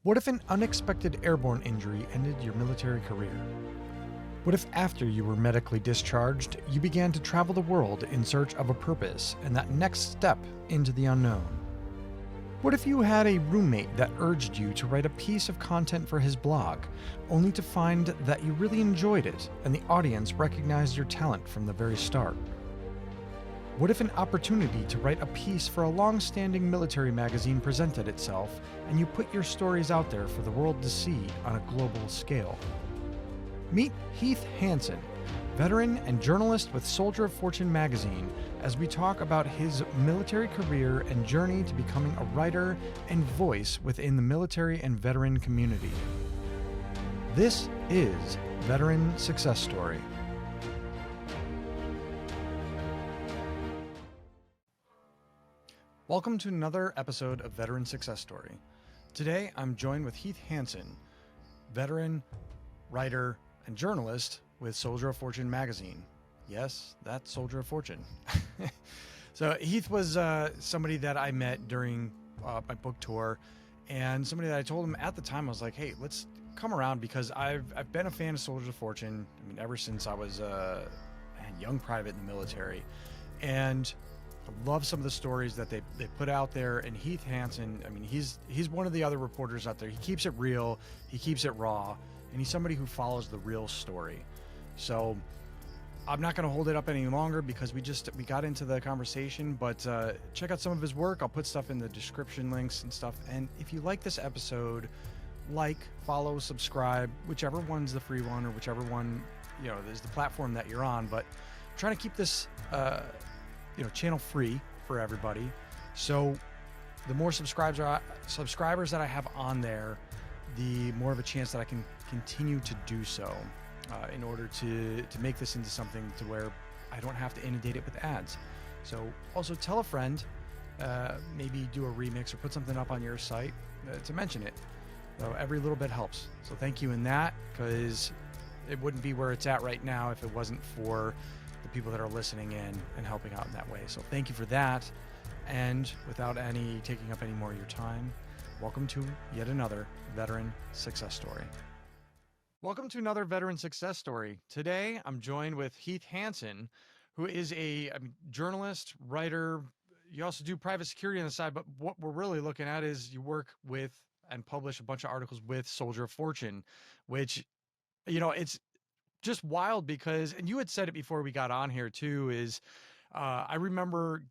What if an unexpected airborne injury ended your military career? What if after you were medically discharged, you began to travel the world in search of a purpose and that next step into the unknown? What if you had a roommate that urged you to write a piece of content for his blog, only to find that you really enjoyed it and the audience recognized your talent from the very start? What if an opportunity to write a piece for a long-standing military magazine presented itself and you put your stories out there for the world to see on a global scale? Meet Heath Hansen, veteran and journalist with Soldier of Fortune magazine, as we talk about his military career and journey to becoming a writer and voice within the military and veteran community. This is Veteran Success Story. Welcome to another episode of Veteran Success Story. Today, I'm joined with Heath Hansen, veteran, writer, and journalist with Soldier of Fortune magazine. Yes, that's Soldier of Fortune. So Heath was somebody that I met during my book tour, and somebody that I told him at the time, I was like, hey, let's come around because I've been a fan of Soldier of Fortune. I mean, ever since I was a young private in the military. And I love some of the stories that they put out there. And Heath Hansen, I mean, he's one of the other reporters out there. He keeps it real, he keeps it raw, and he's somebody who follows the real story. So I'm not going to hold it up any longer because we got into the conversation, but check out some of his work. I'll put stuff in the description, links and stuff. And if you like this episode, follow, subscribe, whichever one's the free one or whichever one, is the platform that you're on. But I'm trying to keep this channel free for everybody. So the more subscribers that I have on there, the more of a chance that I can continue to do so in order to make this into something to where I don't have to inundate it with ads. So also tell a friend, maybe do a remix or put something up on your site to mention it. So every little bit helps. So thank you in that, because it wouldn't be where it's at right now if it wasn't for the people that are listening in and helping out in that way. So thank you for that. And without taking up any more of your time, welcome to yet another Veteran Success Story. Welcome to another Veteran Success Story. Today, I'm joined with Heath Hansen, who is a journalist, writer. You also do private security on the side, but what we're really looking at is you work with and publish a bunch of articles with Soldier of Fortune, which, it's just wild because, and you had said it before we got on here too, is I remember,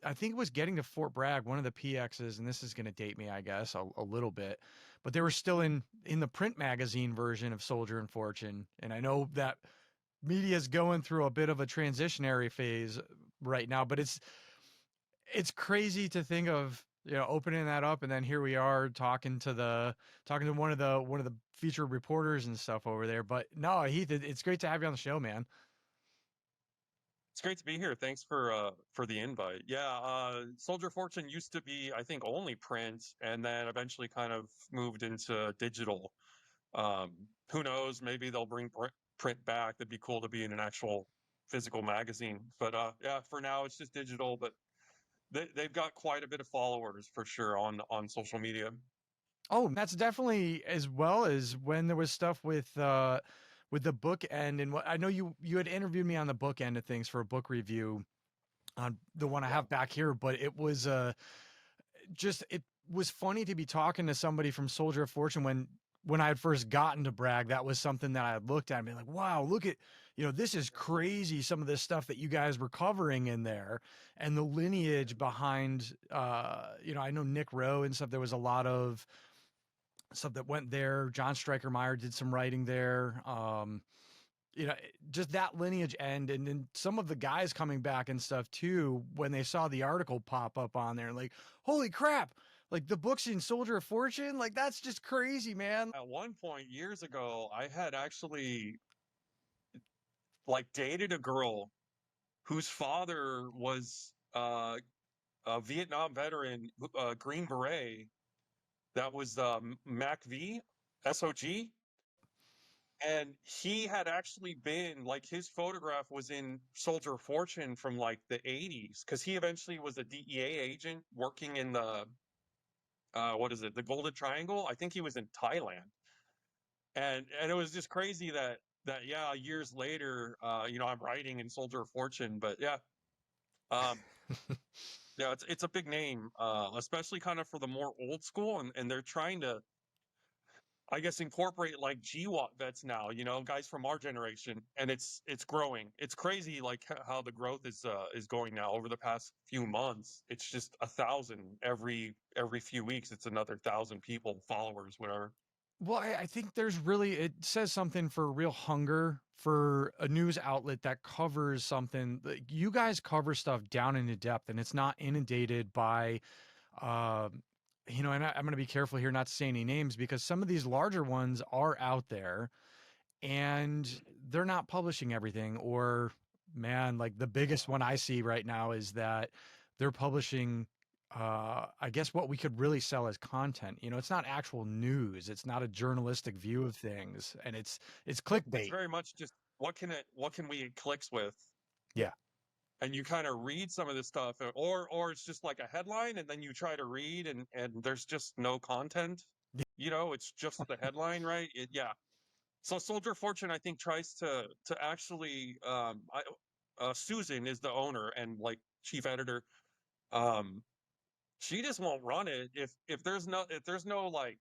I think it was getting to Fort Bragg, one of the PXs, and this is going to date me, I guess, a little bit, but they were still in the print magazine version of Soldier and Fortune. And I know that media is going through a bit of a transitionary phase right now, but it's crazy to think of, opening that up, and then here we are talking to one of the featured reporters and stuff over there. But no, Heath, it's great to have you on the show, man. It's great to be here. Thanks for the invite. Yeah, Soldier Fortune used to be, I think, only print, and then eventually kind of moved into digital. Who knows? Maybe they'll bring print back. That'd be cool to be in an actual physical magazine. But yeah, for now it's just digital. But they've got quite a bit of followers for sure on social media. Oh, that's definitely, as well as when there was stuff with the book end. And what I know you had interviewed me on the book end of things for a book review on the one I have back here, but it was it was funny to be talking to somebody from Soldier of Fortune when I had first gotten to Bragg. That was something that I had looked at and been like, wow, look at, this is crazy. Some of this stuff that you guys were covering in there and the lineage behind, I know Nick Rowe and stuff. There was a lot of stuff that went there. John Stryker-Meyer did some writing there. Just that lineage end, and then some of the guys coming back and stuff too, when they saw the article pop up on there, like, holy crap, like the books in Soldier of Fortune, like that's just crazy, man. At one point years ago, I had actually dated a girl whose father was a Vietnam veteran, Green Beret. That was MacV, SOG. And he had actually been, his photograph was in Soldier of Fortune from the 80s, because he eventually was a DEA agent working in the what is it, the Golden Triangle. I think he was in Thailand, and it was just crazy that yeah, years later, I'm writing in Soldier of Fortune, but yeah, um, yeah, it's a big name, especially kind of for the more old school, and they're trying to, I guess, incorporate like GWAT vets now, guys from our generation, and it's growing. It's crazy, like how the growth is going now over the past few months. It's just 1,000 every few weeks. It's another 1,000 people, followers, whatever. Well, I think there's really, it says something for real hunger for a news outlet that covers something. You guys cover stuff down into depth, and it's not inundated by, um, and I'm going to be careful here not to say any names because some of these larger ones are out there and they're not publishing everything. Or, man, like the biggest one I see right now is that they're publishing, I guess, what we could really sell as content. It's not actual news, it's not a journalistic view of things, and it's It's clickbait. very much just what can we get clicks with, Yeah. and you kind of read some of this stuff, or it's just like a headline, and then you try to read, and there's just no content. It's just the headline, right? Yeah. So Soldier Fortune, I think, tries to actually, Susan is the owner and like chief editor. Um, she just won't run it if there's no like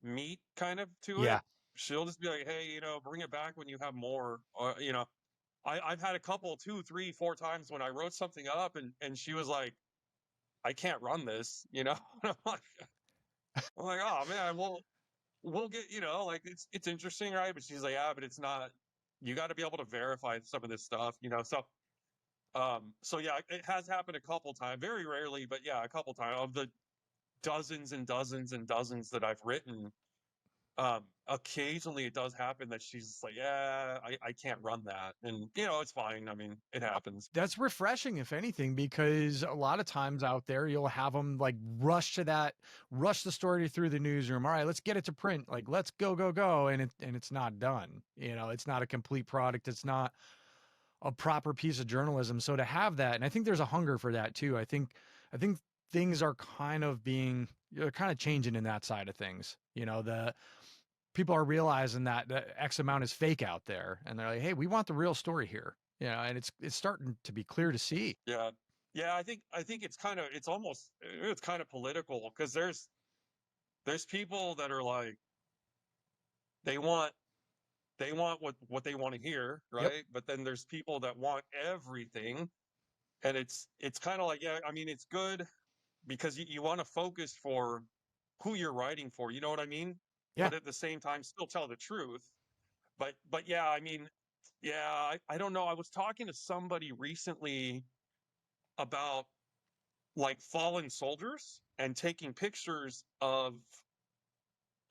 meat kind of to Yeah. it. She'll just be like, hey, bring it back when you have more. Or I've had a couple, two, three, four times when I wrote something up, and she was like, I can't run this. I'm like, oh man, we'll get, like it's interesting, right? But she's like, yeah, but it's not. You got to be able to verify some of this stuff. So yeah, it has happened a couple times, very rarely, but yeah, a couple times of the dozens and dozens and dozens that I've written. Occasionally it does happen that she's like, yeah, I can't run that, and it's fine. I mean, it happens. That's refreshing, if anything, because a lot of times out there you'll have them like rush the story through the newsroom. All right, let's get it to print. Like, let's go, and it's not done. It's not a complete product. It's not a proper piece of journalism. So to have that, and I think there's a hunger for that too. I think things are kind of changing in that side of things. The people are realizing that X amount is fake out there, and they're like, hey, we want the real story here. And it's starting to be clear to see. Yeah, yeah. I think it's kind of political because there's people that are like they want what they want to hear, Yep. right? But then there's people that want everything, and it's kind of like, yeah, I mean, it's good because you want to focus for who you're writing for, you know what I mean? Yeah. But at the same time, still tell the truth. But yeah, I mean, yeah, I don't know. I was talking to somebody recently about like fallen soldiers and taking pictures of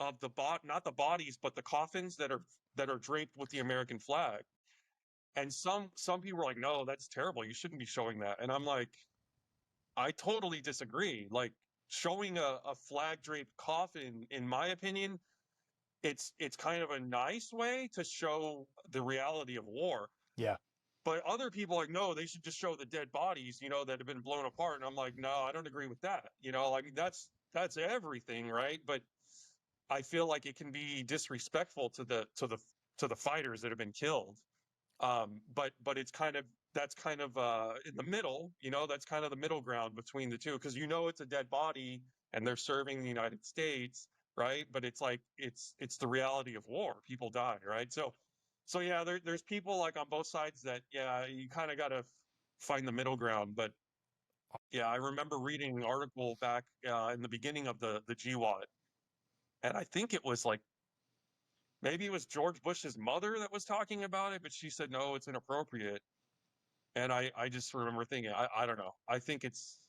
not the bodies, but the coffins that are draped with the American flag. And some people were like, no, that's terrible. You shouldn't be showing that. And I'm like, I totally disagree. Like showing a flag draped coffin, in my opinion, it's kind of a nice way to show the reality of war. Yeah. But other people are like, no, they should just show the dead bodies, that have been blown apart. And I'm like, no, I don't agree with that. I mean, that's everything, right? But I feel like it can be disrespectful to the fighters that have been killed. But that's kind of in the middle. That's kind of the middle ground between the two, because it's a dead body and they're serving the United States, right? But it's like it's the reality of war. People die, right? So yeah, there's people like on both sides that, yeah, you kind of got to find the middle ground. But yeah, I remember reading an article back in the beginning of the GWAT, and I think it was like maybe it was George Bush's mother that was talking about it, but she said no, it's inappropriate. And I just remember thinking, I don't know. I think it's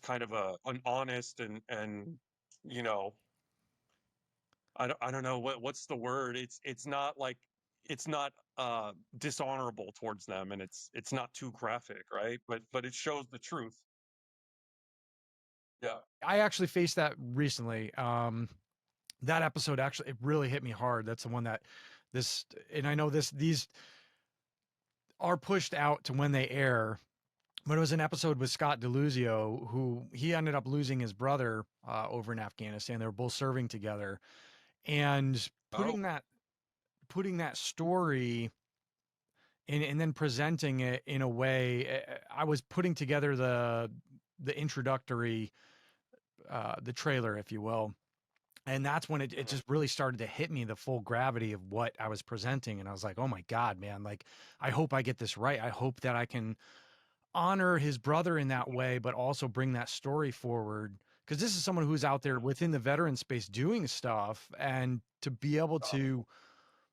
kind of an honest and you know I don't know what's the word. It's not like it's not dishonorable towards them, and it's not too graphic, right? But it shows the truth. Yeah. I actually faced that recently. That episode actually, it really hit me hard. That's the one that and I know these are pushed out to when they air. but it was an episode with Scott Deluzio, who he ended up losing his brother over in Afghanistan. They were both serving together, and Oh, putting that story and then presenting it in a way. I was putting together the introductory, the trailer, if you will. And that's when it mhm. just really started to hit me, the full gravity of what I was presenting. And I was like, oh my God, man, like, I hope I get this right. I hope that I can honor his brother in that way, but also bring that story forward. Because this is someone who's out there within the veteran space doing stuff, and to be able Uh, to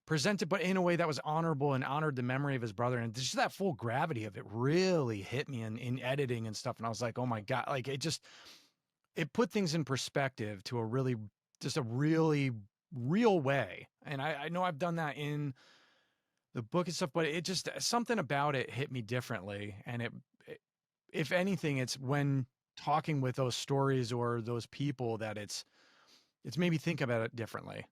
present it, but in a way that was honorable and honored the memory of his brother. And just that full gravity of it really hit me in editing and stuff. And I was like, oh my God, like it put things in perspective to a really, just a really real way. And I know I've done that in the book and stuff, but it just, something about it hit me differently. And it if anything, it's when talking with those stories or those people that it's made me think about it differently.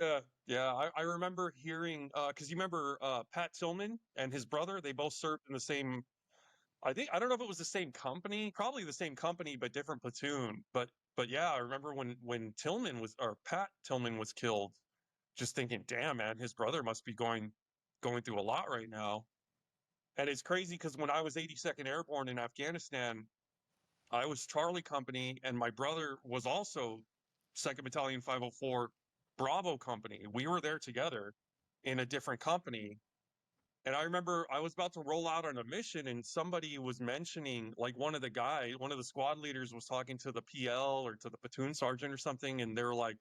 yeah, yeah. I remember hearing because you remember Pat Tillman and his brother. They both served in the same. I don't know if it was the same company, probably the same company, but different platoon. But yeah, I remember when Tillman was or Pat Tillman was killed. Just thinking, damn man, his brother must be going through a lot right now. And it's crazy because when I was 82nd Airborne in Afghanistan, I was Charlie Company, and my brother was also 2nd Battalion 504 Bravo Company. We were there together in a different company. And I remember I was about to roll out on a mission, and somebody was mentioning, like one of the squad leaders was talking to the PL or to the platoon sergeant or something, and they were like,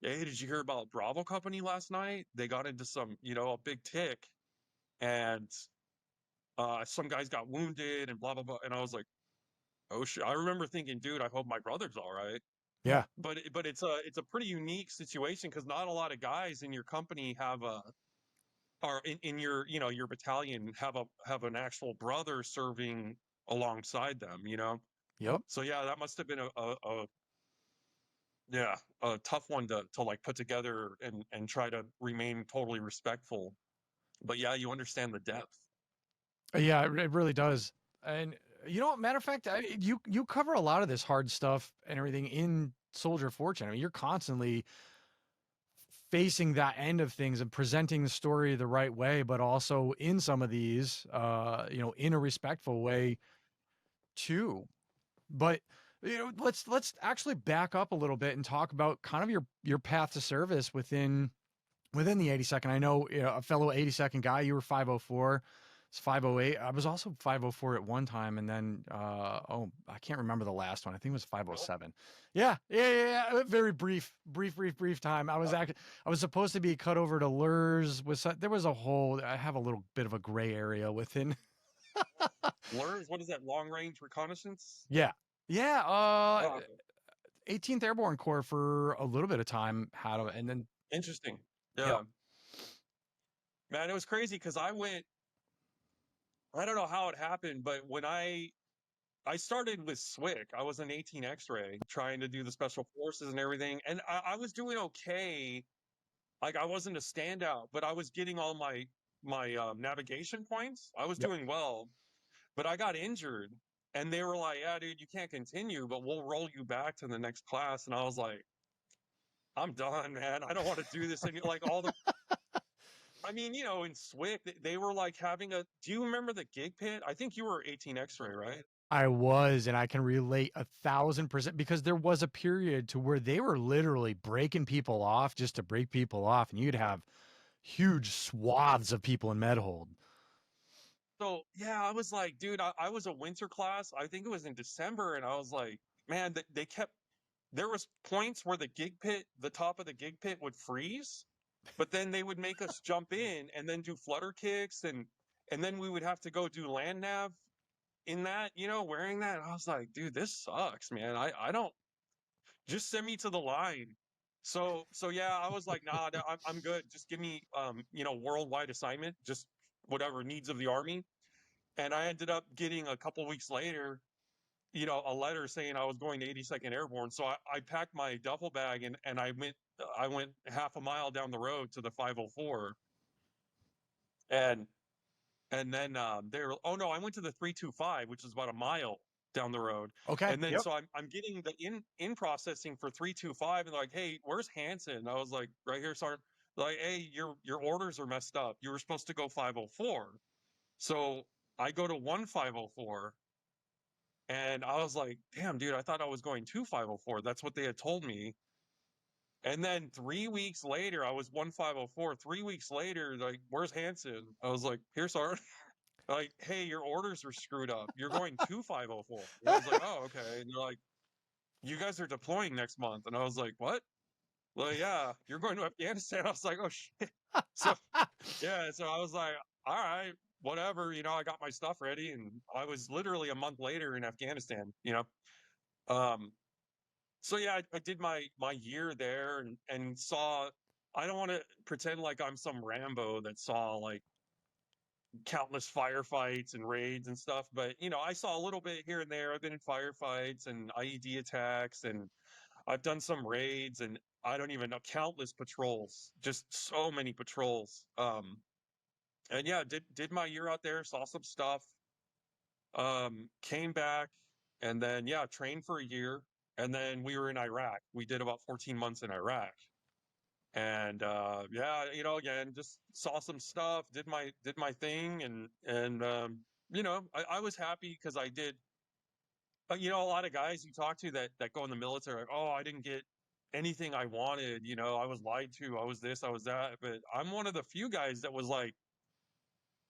"Hey, did you hear about Bravo Company last night? They got into a big tick, and some guys got wounded and blah blah blah." And I was like, "Oh shit!" I remember thinking, "Dude, I hope my brother's all right." Yeah. But it's a pretty unique situation because not a lot of guys in your company have a or in your your battalion have an actual brother serving alongside them. Yep. So yeah, that must have been a yeah a tough one to like put together and try to remain totally respectful. But yeah, you understand the depth. Yeah, it really does. And matter of fact, you cover a lot of this hard stuff and everything in Soldier of Fortune. I mean, you're constantly facing that end of things and presenting the story the right way, but also in some of these, in a respectful way too. But let's actually back up a little bit and talk about kind of your path to service within the 82nd. I know, a fellow 82nd guy. You were 504. It's 508. I was also 504 at one time, and then I can't remember the last one. I think it was Nope. 507. Yeah. Very brief time. I was supposed to be cut over to Lurs. There was a whole. I have a little bit of a gray area within. Lurs, what is that? Long range reconnaissance? Yeah, yeah. Oh, okay. 18th Airborne Corps for a little bit of time had them, and then Interesting. yep. Yeah, man, it was crazy because I don't know how it happened, but when I started with SWIC, I was an 18 X-ray trying to do the special forces and everything, and I was doing okay. Like I wasn't a standout, but I was getting all my navigation points. I was Yep. doing well, but I got injured, and they were like, "Yeah, dude, you can't continue, but we'll roll you back to the next class." And I was like, "I'm done, man. I don't want to do this." And like all the I mean, in SWIC, they were like having a. Do you remember the gig pit? I think you were 18 X-ray, right? I was, and I can relate 1,000% because there was a period to where they were literally breaking people off just to break people off, and you'd have huge swaths of people in Medhold. So yeah, I was like, dude, I was a winter class. I think it was in December, and I was like, man, they kept. There was points where the top of the gig pit would freeze, but then they would make us jump in and then do flutter kicks, and then we would have to go do land nav in that, wearing that. And I was like, dude, this sucks, man. I don't just send me to the line. So yeah, I was like, nah, I'm good. Just give me worldwide assignment, just whatever needs of the army. And I ended up getting a couple weeks later, a letter saying I was going to 82nd Airborne. So I packed my duffel bag and I went half a mile down the road to the 504. And And then they were, oh no, I went to the 325, which is about a mile down the road. Okay. And then Yep. so I'm getting the in processing for 325, and they're like, hey, where's Hansen? I was like, right here, Sergeant. Like, hey, your orders are messed up. You were supposed to go 504. So I go to 1504, and I was like, damn, dude, I thought I was going to 504. That's what they had told me. And then 3 weeks later, I was 1504. 3 weeks later, like, where's Hansen? I was like, here, Sergeant. Like, hey, your orders are screwed up. You're going to 504. And I was like, oh, okay. And they're like, you guys are deploying next month. And I was like, what? Well, yeah, you're going to Afghanistan. I was like, oh shit. So yeah, so I was like, all right, whatever. I got my stuff ready, and I was literally a month later in Afghanistan. Um, so yeah, I did my year there, and saw. I don't want to pretend like I'm some Rambo that saw like countless firefights and raids and stuff, but I saw a little bit here and there. I've been in firefights and IED attacks, and I've done some raids, and I don't even know, countless patrols, just so many patrols. And yeah, did my year out there, saw some stuff, came back, and then yeah, trained for a year, and then we were in Iraq. We did about 14 months in Iraq. And yeah, again, just saw some stuff, did my thing, and I was happy because I did. A lot of guys you talk to that go in the military are like, oh, I didn't get anything I wanted. I was lied to. I was this. I was that. But I'm one of the few guys that was like,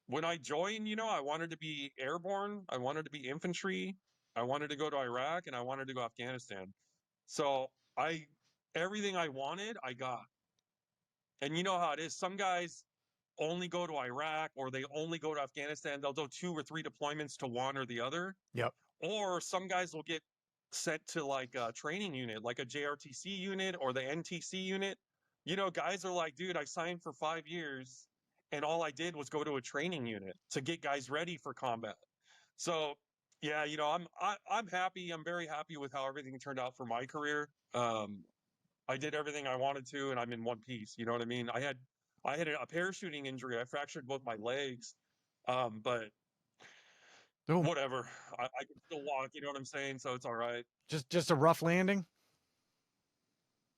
when I joined, I wanted to be airborne. I wanted to be infantry. I wanted to go to Iraq, and I wanted to go Afghanistan. So I everything I wanted, I got. And you know how it is. Some guys only go to Iraq, or they only go to Afghanistan. They'll do 2 or 3 deployments to one or the other. Yep. Or some guys will get sent to like a training unit, like a JRTC unit or the NTC unit. Guys are like, dude, I signed for 5 years, and all I did was go to a training unit to get guys ready for combat. So yeah, I'm happy. I'm very happy with how everything turned out for my career. I did everything I wanted to, and I'm in one piece. You know what I mean? I had a parachuting injury. I fractured both my legs, but So whatever. I can still walk. You know what I'm saying? So it's all right. just a rough landing.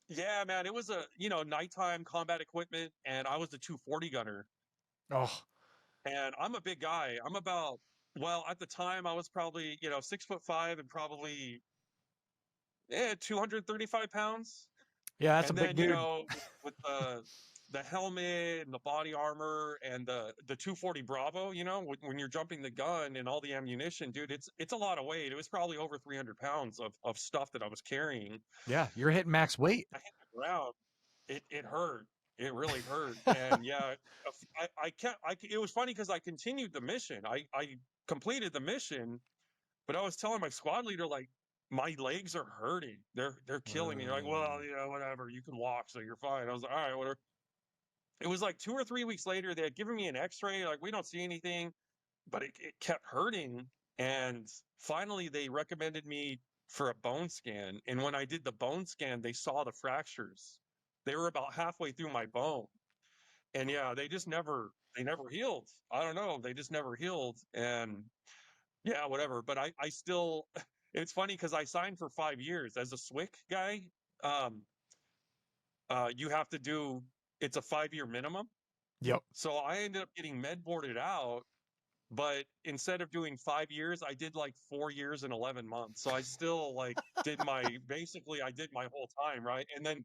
Yeah, man. It was a nighttime combat equipment, and I was the 240 gunner. Oh, And I'm a big guy. I'm about, well, at the time I was probably 6'5" and probably 235 pounds. yeah, that's a And big then, dude. with the helmet and the body armor and the 240 Bravo, when you're jumping the gun and all the ammunition, dude, it's a lot of weight. It was probably over 300 pounds of stuff that I was carrying. Yeah, you're hitting max weight. I hit the ground. It hurt. It really hurt. And yeah, I can't. It was funny because I continued the mission. I completed the mission, but I was telling my squad leader, like, my legs are hurting. They're killing me. They're like, well, whatever. You can walk, so you're fine. I was like, all right, whatever. It was like 2 or 3 weeks later, they had given me an X-ray. Like, we don't see anything, but it kept hurting. And finally, they recommended me for a bone scan. And when I did the bone scan, they saw the fractures. They were about halfway through my bone. And yeah, they never healed. I don't know. They just never healed. And yeah, whatever. But I still, it's funny because I signed for 5 years as a SWIC guy. Um, you have to do, it's a 5-year minimum. Yep. So I ended up getting med boarded out, but instead of doing 5 years, I did like 4 years and 11 months. So I still like basically I did my whole time. Right. And then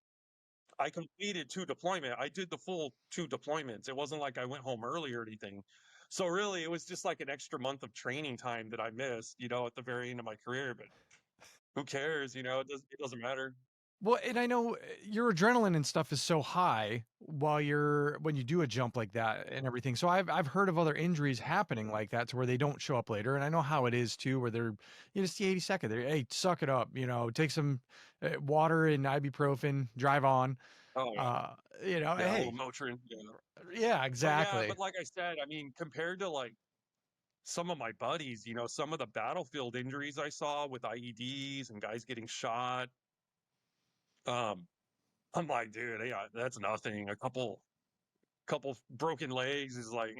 I completed 2 deployment. I did the full 2 deployments. It wasn't like I went home early or anything. So really, it was just like an extra month of training time that I missed, at the very end of my career. But who cares? It doesn't matter. Well, and I know your adrenaline and stuff is so high when you do a jump like that and everything. So I've heard of other injuries happening like that to where they don't show up later, and I know how it is too, where they're it's the 82nd. They're, hey, suck it up, take some water and ibuprofen, drive on. Oh yeah, Uh, yeah, a little hey, Motrin. Yeah. yeah, But yeah, exactly. but like I said, I mean, compared to like some of my buddies, some of the battlefield injuries I saw with IEDs and guys getting shot, um, I'm like, dude, yeah, that's nothing. A couple broken legs is like,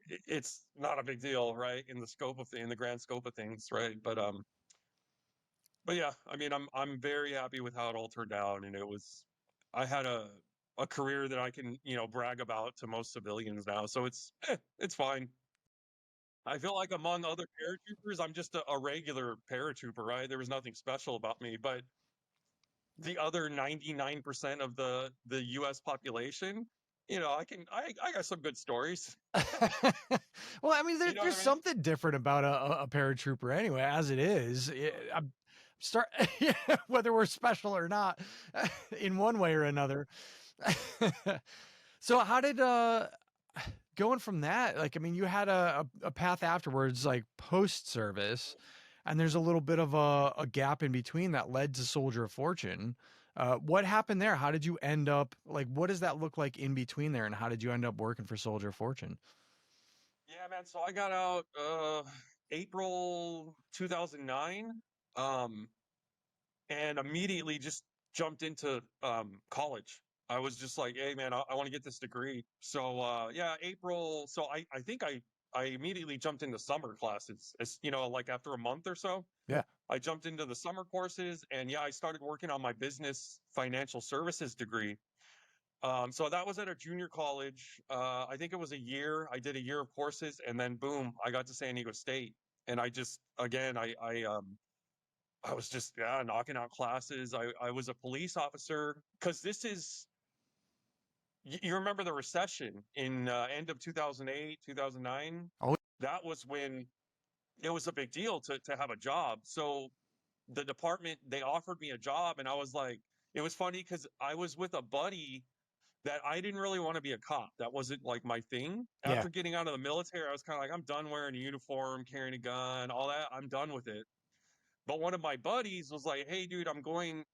it's not a big deal, right? In the in the grand scope of things, right? But yeah, I mean, I'm very happy with how it all turned out, and I had a career that I can, brag about to most civilians now, so it's fine. I feel like among other paratroopers, I'm just a regular paratrooper, right? There was nothing special about me, but the other 99% of the US population, I got some good stories. Well, I mean, You know what there's I mean? something different about a paratrooper anyway, as it is. I'm start yeah, whether we're special or not, in one way or another. So how did going from that, like, I mean, you had a path afterwards, like post service, and there's a little bit of a gap in between that led to Soldier of Fortune. What happened there? How did you end up, like, what does that look like in between there, and how did you end up working for Soldier of Fortune? Yeah, man. So I got out April 2009, um, and immediately just jumped into college. I was just like, hey man, I want to get this degree. So yeah, April. So I think I immediately jumped into summer classes. As like after a month or so, Yeah. I jumped into the summer courses, and yeah, I started working on my business financial services degree. So that was at a junior college. I think it was a year. I did a year of courses, and then boom, I got to San Diego State. And I just, again, I was just, yeah, knocking out classes. I was a police officer because you remember the recession in end of 2008, 2009. Oh, That was when it was a big deal to have a job. So the department, they offered me a job, and I was like, it was funny because I was with a buddy that I didn't really want to be a cop. That wasn't like my thing. yeah. After getting out of the military, I was kind of like, I'm done wearing a uniform, carrying a gun, all that. I'm done with it. But one of my buddies was like, "Hey, dude, I'm going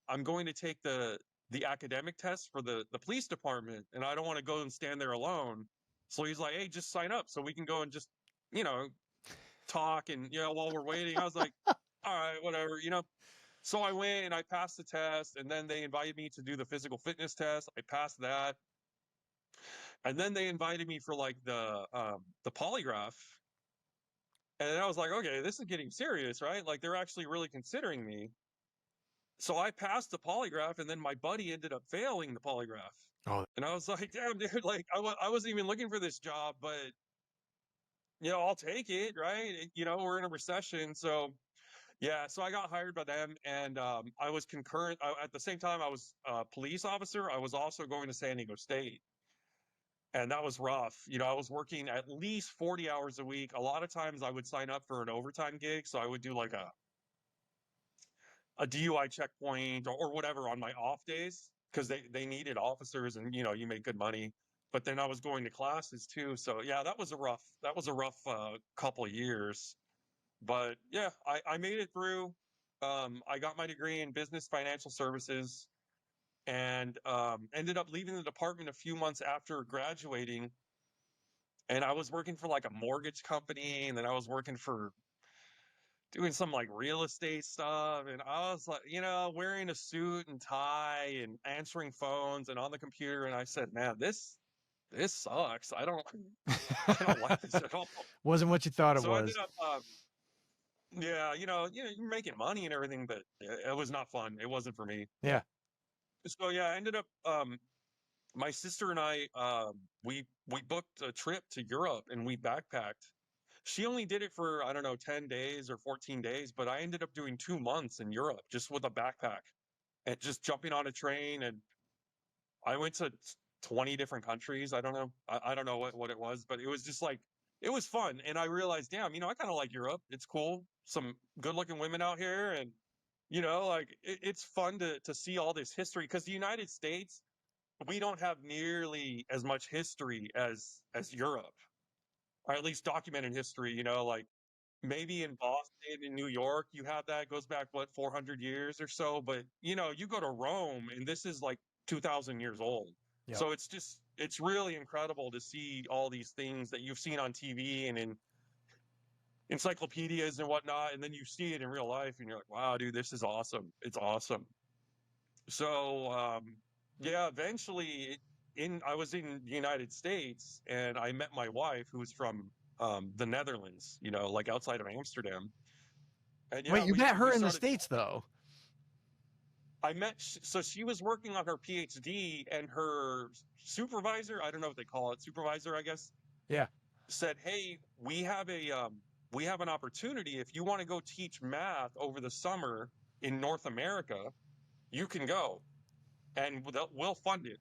to take the academic test for the police department, and I don't want to go and stand there alone." So he's like, "Hey, just sign up so we can go and just, you know, talk and while we're waiting." I was like, "All right, whatever." So I went and I passed the test, and then they invited me to do the physical fitness test. I passed that. And then they invited me for like the polygraph. And then I was like, okay, this is getting serious, right? Like they're actually really considering me. So I passed the polygraph, and then my buddy ended up failing the polygraph. Oh, And I was like, damn, dude, like I wasn't even looking for this job, but I'll take it, right? We're in a recession. So yeah, so I got hired by them, and I was concurrent. At the same time, I was a police officer. I was also going to San Diego State. And that was rough. I was working at least 40 hours a week. A lot of times I would sign up for an overtime gig. So I would do like a DUI checkpoint or whatever on my off days because they needed officers, and you make good money. But then I was going to classes too. So yeah, that was a rough couple of years. But yeah, I made it through. I got my degree in business financial services, and ended up leaving the department a few months after graduating, and I was working for like a mortgage company, and then I was working for doing some like real estate stuff, and I was like, wearing a suit and tie and answering phones and on the computer, and I said, man, this sucks. I don't I don't like this at all. wasn't what you thought it So I ended was. up yeah, you're making money and everything, but it was not fun. It wasn't for me. Yeah. So yeah, I ended up my sister and I we booked a trip to Europe, and we backpacked. She only did it for, I don't know, 10 days or 14 days, but I ended up doing 2 months in Europe just with a backpack and just jumping on a train. And I went to 20 different countries. I don't know. I don't know what it was, but it was just like, it was fun. And I realized, damn, I kind of like Europe. It's cool. Some good looking women out here. And, like it's fun to see all this history, because the United States, we don't have nearly as much history as Europe, or at least documented history, like maybe in Boston, in New York, you have that. It goes back, what, 400 years or so. But, you go to Rome, and this is like 2,000 years old. Yep. So it's really incredible to see all these things that you've seen on TV and in encyclopedias and whatnot. And then you see it in real life, and you're like, wow, dude, this is awesome. It's awesome. So, yeah, eventually. I was in the United States, and I met my wife, who's from the Netherlands, you know, like outside of Amsterdam. And Wait, yeah, you met we her in the started. States though? I met so she was working on her PhD, and her supervisor, I don't know what they call it, supervisor, I guess, Yeah. said, "Hey, we have an opportunity. If you want to go teach math over the summer in North America, you can go, and we'll fund it."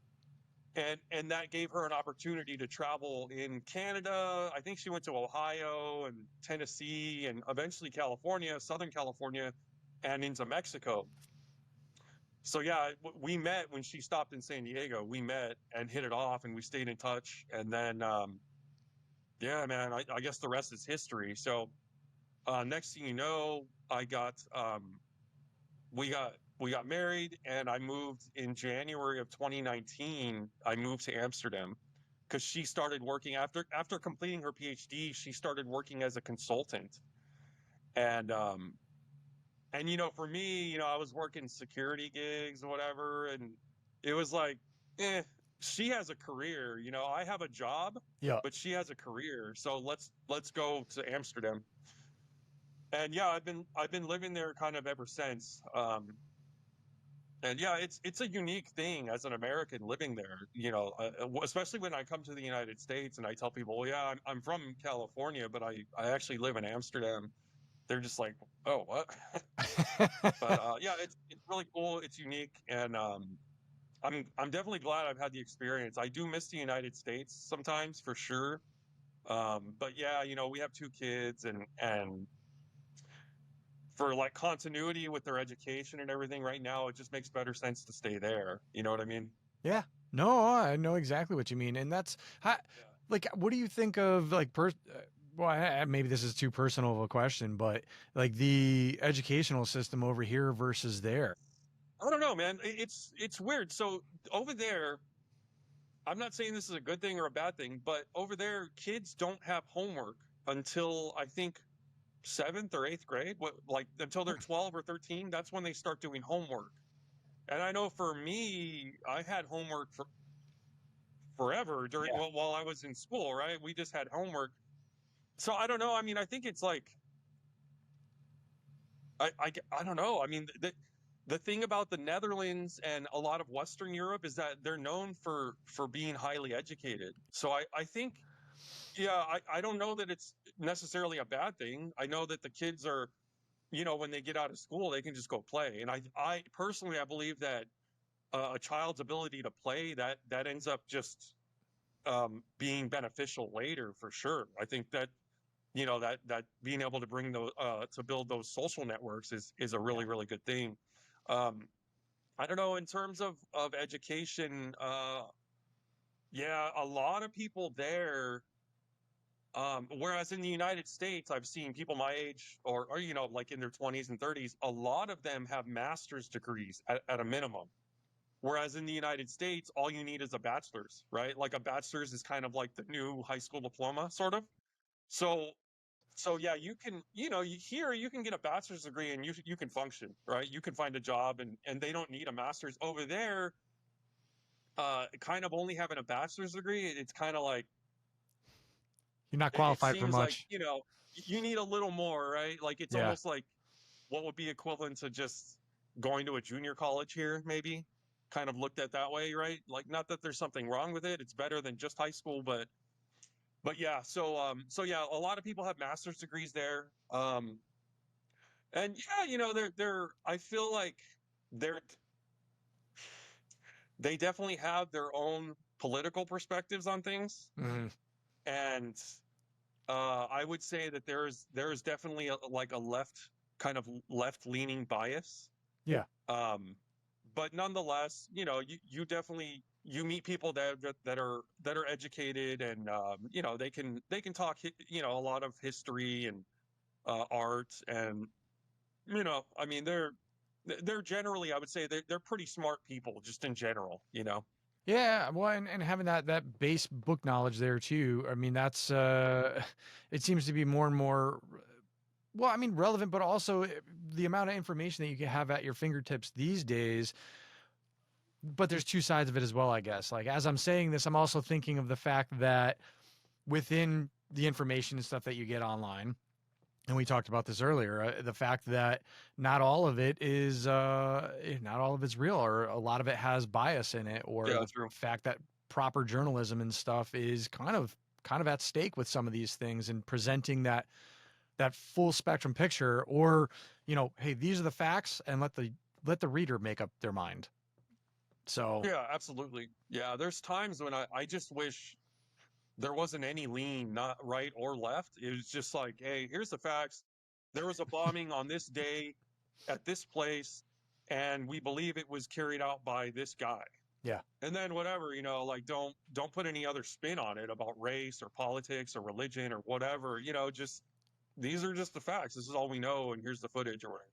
And that gave her an opportunity to travel in Canada. I think she went to Ohio and Tennessee and eventually California, Southern California, and into Mexico. So yeah, we met when she stopped in San Diego. We met and hit it off, and we stayed in touch. And then, yeah, man, I guess the rest is history. So next thing you know, we got married, and I moved in January of 2019. I moved to Amsterdam because she started working after completing her PhD. She started working as a consultant, and and you know, for me, you know, I was working security gigs or whatever, and it was like, eh, she has a career, you know, I have a job, Yeah. but she has a career, so let's go to Amsterdam. And yeah, I've been living there kind of ever since. And yeah, it's a unique thing as an American living there, you know, especially when I come to the United States and I tell people, well, yeah, I'm from California, but I actually live in Amsterdam. They're just like, oh, what? But yeah, it's really cool. It's unique, and I'm definitely glad I've had the experience. I do miss the United States sometimes, for sure. But yeah, you know, we have two kids, and for like continuity with their education and everything right now, it just makes better sense to stay there. You know what I mean? Yeah. No, I know exactly what you mean, and that's how, Yeah. like, what do you think of like well, maybe this is too personal of a question, but like the educational system over here versus there. I don't know, man. It's weird. So over there, I'm not saying this is a good thing or a bad thing, but over there, kids don't have homework until I think seventh or eighth grade. What, like until they're 12 or 13, that's when they start doing homework. And I know for me, I had homework for forever during Yeah. while I was in school, right? We just had homework. So I don't know. I mean, I think it's like I don't know. I mean, the thing about the Netherlands and a lot of Western Europe is that they're known for being highly educated. So I think, yeah, I don't know that it's necessarily a bad thing. I know that the kids are, you know, when they get out of school, they can just go play. And I personally, I believe that a child's ability to play, that ends up just being beneficial later, for sure. I think that, you know, that being able to bring those to build those social networks is a Yeah. really good thing. Um, I don't know, in terms of education. Yeah, a lot of people there. Whereas in the United States, I've seen people my age, or you know, like in their 20s and 30s, a lot of them have master's degrees at a minimum. Whereas in the United States, all you need is a bachelor's, right? Like a bachelor's is kind of like the new high school diploma, sort of. So, so yeah, you can, you know, here you can get a bachelor's degree and you can function, right? You can find a job, and they don't need a master's. Over there, kind of only having a bachelor's degree, it's kind of like You're not it qualified for seems like, much. you know, you need a little more, right? Like it's Yeah. almost like what would be equivalent to just going to a junior college here, maybe, kind of looked at that way, right? Like, not that there's something wrong with it. It's better than just high school, but yeah. So yeah, a lot of people have master's degrees there. And yeah, you know, I feel like they're, they definitely have their own political perspectives on things. Hmm. And, I would say that there's definitely like a kind of left leaning bias. Yeah. Um, but nonetheless, you know, you definitely, you meet people that are educated, and you know, they can talk, you know, a lot of history and art, and you know, I mean, they're generally, I would say they're pretty smart people just in general, you know. Yeah, well, and having that base book knowledge there too. I mean, that's it seems to be more and more, well, I mean, relevant, but also the amount of information that you can have at your fingertips these days. but there's two sides of it as well, I guess. Like, as I'm saying this, I'm also thinking of the fact that within the information and stuff that you get online, and we talked about this earlier, the fact that not all of it is not all of it's real, or a lot of it has bias in it, or Yeah, the true. fact that proper journalism and stuff is kind of at stake with some of these things, and presenting that full spectrum picture, or hey, these are the facts, and let the reader make up their mind. So Yeah, absolutely. Yeah, there's times when I just wish there wasn't any lean, not right or left. It was just like, hey, here's the facts. There was a bombing on this day at this place, and we believe it was carried out by this guy. yeah. And then whatever, like don't put any other spin on it about race or politics or religion or whatever. Just these are just the facts. This is all we know, and here's the footage or whatever.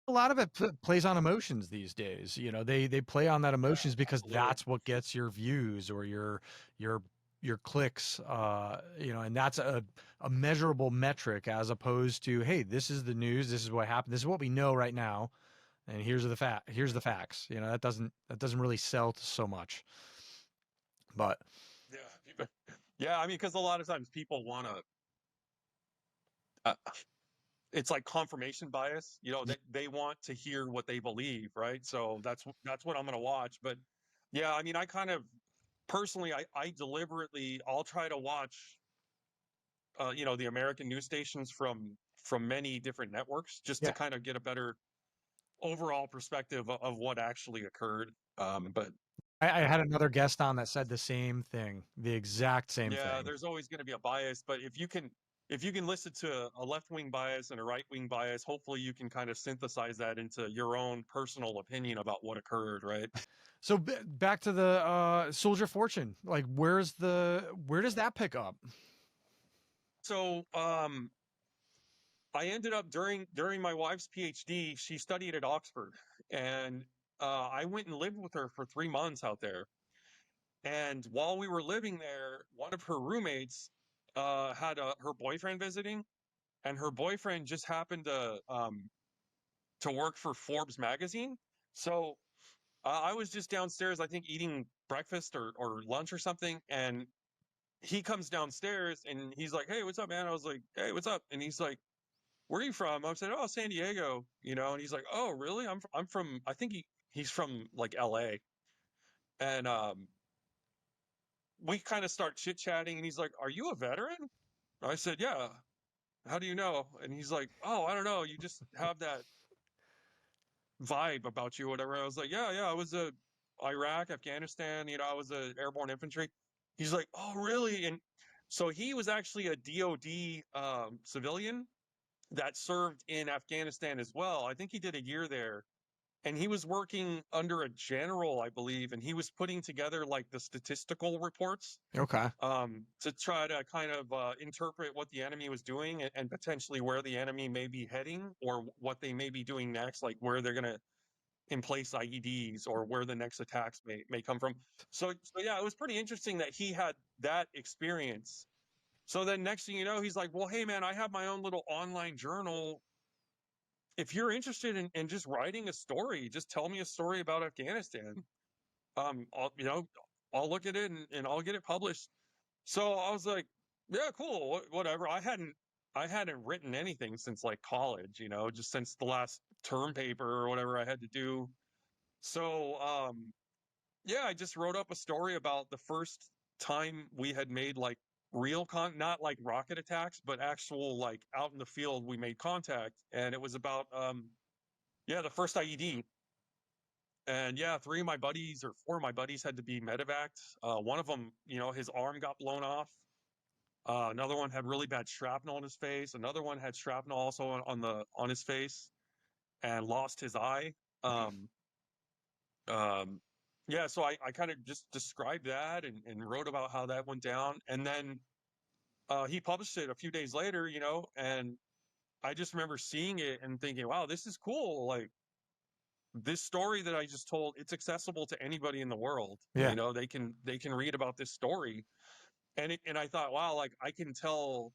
A lot of it plays on emotions these days. They play on that Yeah, emotions because absolutely. that's what gets your views or your your clicks. And that's a measurable metric, as opposed to, hey, this is the news, this is what happened, this is what we know right now, and here's the facts. That doesn't really sell to so much. But Yeah, yeah. I mean, because a lot of times people want to. It's like confirmation bias. They want to hear what they believe, right? So that's what I'm going to watch. But yeah, I mean, I kind of personally, I deliberately, I'll try to watch, the American news stations from many different networks just to yeah, kind of get a better overall perspective of what actually occurred. But I had another guest on that said the same thing, the exact same yeah, thing. there's always going to be a bias, but if you can listen to a left-wing bias and a right-wing bias, hopefully you can kind of synthesize that into your own personal opinion about what occurred, right? So back to the Soldier Fortune. Like, where does that pick up? So, I ended up during my wife's PhD, she studied at Oxford, and I went and lived with her for 3 months out there. And while we were living there, one of her roommates had her boyfriend visiting, and her boyfriend just happened to work for Forbes magazine. So I was just downstairs, I think, eating breakfast or lunch or something, and he comes downstairs and he's like, "Hey, what's up, man?" I was like, "Hey, what's up?" And he's like, "Where are you from?" I said, "Oh, San Diego." And he's like, "Oh, really? I'm from. I think he's from like L.A." And we kind of start chit chatting, and he's like, "Are you a veteran?" I said, "Yeah." "How do you know?" And he's like, "Oh, I don't know. You just have that vibe about you, whatever." I was like, "Yeah, yeah. I was a Iraq, Afghanistan. I was a airborne infantry." He's like, "Oh, really?" And so he was actually a DOD civilian that served in Afghanistan as well. I think he did a year there, and he was working under a general, I believe, and he was putting together like the statistical reports Okay. to try to kind of interpret what the enemy was doing, and potentially where the enemy may be heading, or what they may be doing next, like where they're going to emplace IEDs or where the next attacks may come from. So yeah, it was pretty interesting that he had that experience. So then next thing you know, he's like, "Well, hey man, I have my own little online journal. If you're interested in just writing a story, just tell me a story about Afghanistan. I'll look at it, and I'll get it published." So I was like, "Yeah, cool, whatever." I hadn't written anything since like college, just since the last term paper or whatever I had to do. So yeah, I just wrote up a story about the first time we had made like real not like rocket attacks, but actual, like, out in the field we made contact, and it was about yeah, the first IED. And yeah, three of my buddies or four of my buddies had to be medevaced. One of them, his arm got blown off. Another one had really bad shrapnel on his face. Another one had shrapnel also on his face and lost his eye. Um, um, yeah, so I kind of just described that, and wrote about how that went down. And then he published it a few days later, and I just remember seeing it and thinking, wow, this is cool. Like, this story that I just told, it's accessible to anybody in the world. Yeah. They can read about this story. And I thought, wow, like, I can tell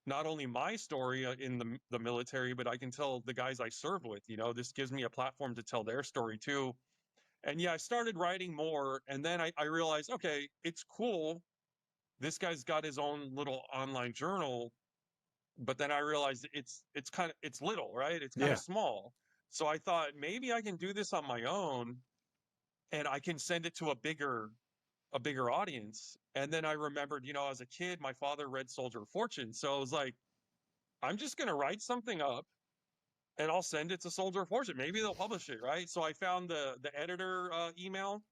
not only my story in the military, but I can tell the guys I serve with. This gives me a platform to tell their story too. And yeah, I started writing more, and then I realized, okay, it's cool. This guy's got his own little online journal, but then I realized it's little, right? It's kind Yeah. of small. So I thought maybe I can do this on my own, and I can send it to a bigger audience. And then I remembered, as a kid, my father read Soldier of Fortune, so I was like, I'm just gonna write something up and I'll send it to Soldier of Fortune. Maybe they'll publish it, right? So I found the editor email.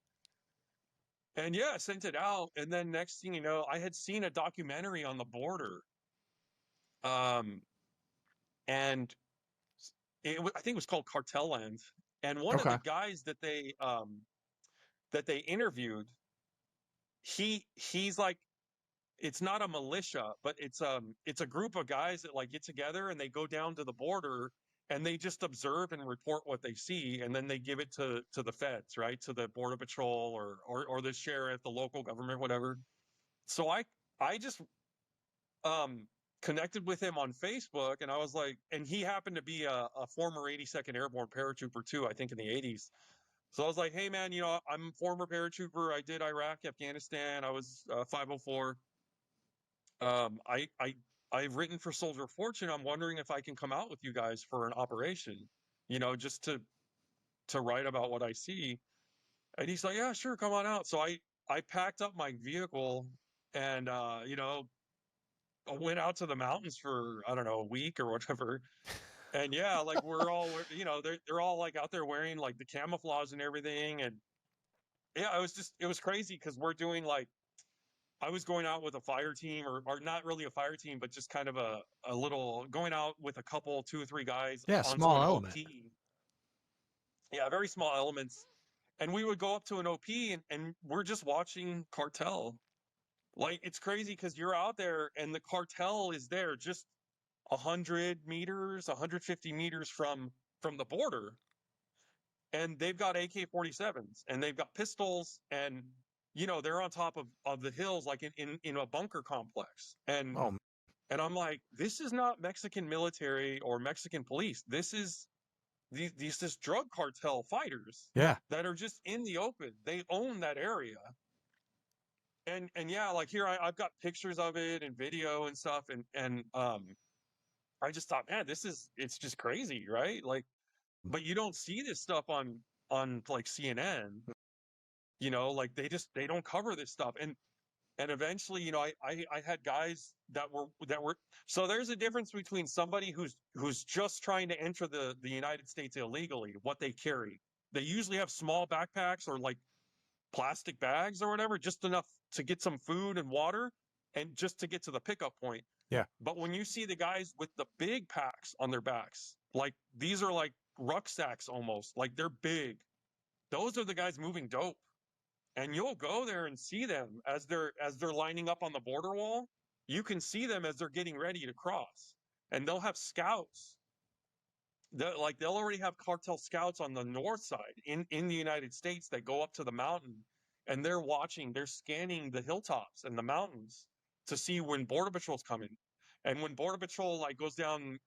And yeah, I sent it out, and then next thing you know, I had seen a documentary on the border, um, and I think it was called Cartel Land. And one of the Okay. guys that they interviewed, he's like, it's not a militia, but it's a group of guys that like get together and they go down to the border and they just observe and report what they see, and then they give it to the feds, right, to the border patrol or the sheriff, the local government, whatever. So I just um connected with him on Facebook, and I was like, and he happened to be a former 82nd Airborne paratrooper too, I think in the 80s. So I was like, hey man, I'm a former paratrooper. I did Iraq, Afghanistan. I was 504. I've written for Soldier of Fortune. I'm wondering if I can come out with you guys for an operation, just to write about what I see. And he's like, yeah, sure, come on out. So I packed up my vehicle and I went out to the mountains for, I don't know, a week or whatever. And yeah, like they're all like out there wearing like the camouflage and everything. And yeah, it was crazy because we're doing like, I was going out with a fire team, or not really a fire team, but just kind of a little going out with a couple, two or three guys Yeah. onto Small an element. OP. Yeah, very small elements. And we would go up to an OP, and we're just watching cartel. Like, it's crazy because you're out there and the cartel is there just 100 meters, 150 meters from the border. And they've got AK-47s and they've got pistols, and they're on top of the hills, like in a bunker complex. Oh, And I'm like, this is not Mexican military or Mexican police. This is this drug cartel fighters yeah. that are just in the open. They own that area. And yeah, like here I've got pictures of it and video and stuff, and I just thought, man, it's just crazy, right? Like, but you don't see this stuff on like CNN, like they don't cover this stuff. And eventually, I had guys that were so there's a difference between somebody who's just trying to enter the United States illegally, what they carry. They usually have small backpacks or like plastic bags or whatever, just enough to get some food and water and just to get to the pickup point. Yeah. But when you see the guys with the big packs on their backs, like these are like rucksacks almost, like they're big. Those are the guys moving dope. And you'll go there and see them as they're lining up on the border wall. You can see them as they're getting ready to cross. And they'll have scouts. They'll already have cartel scouts on the north side in the United States that go up to the mountain, and they're scanning the hilltops and the mountains to see when border patrol's coming. And when border patrol like goes down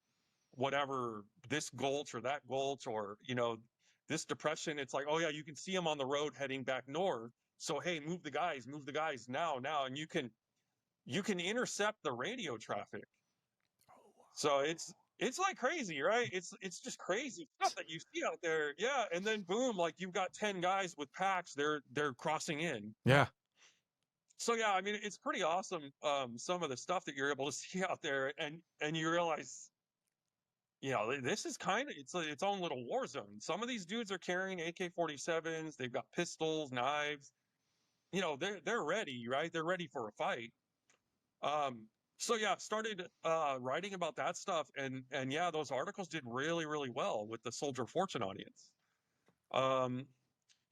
whatever, this gulch or that gulch, or this depression, it's like, oh yeah, you can see them on the road heading back north. So hey, move the guys now, and you can intercept the radio traffic. So it's like crazy, right? It's just crazy stuff that you see out there. Yeah, and then boom, like you've got 10 guys with packs, they're crossing in. Yeah. So yeah, I mean, it's pretty awesome, some of the stuff that you're able to see out there, and you realize, this is kind of its own little war zone. Some of these dudes are carrying AK-47s, they've got pistols, knives. They're ready, right? They're ready for a fight. Um, so yeah, started writing about that stuff, and yeah, those articles did really, really well with the Soldier of Fortune audience. Um,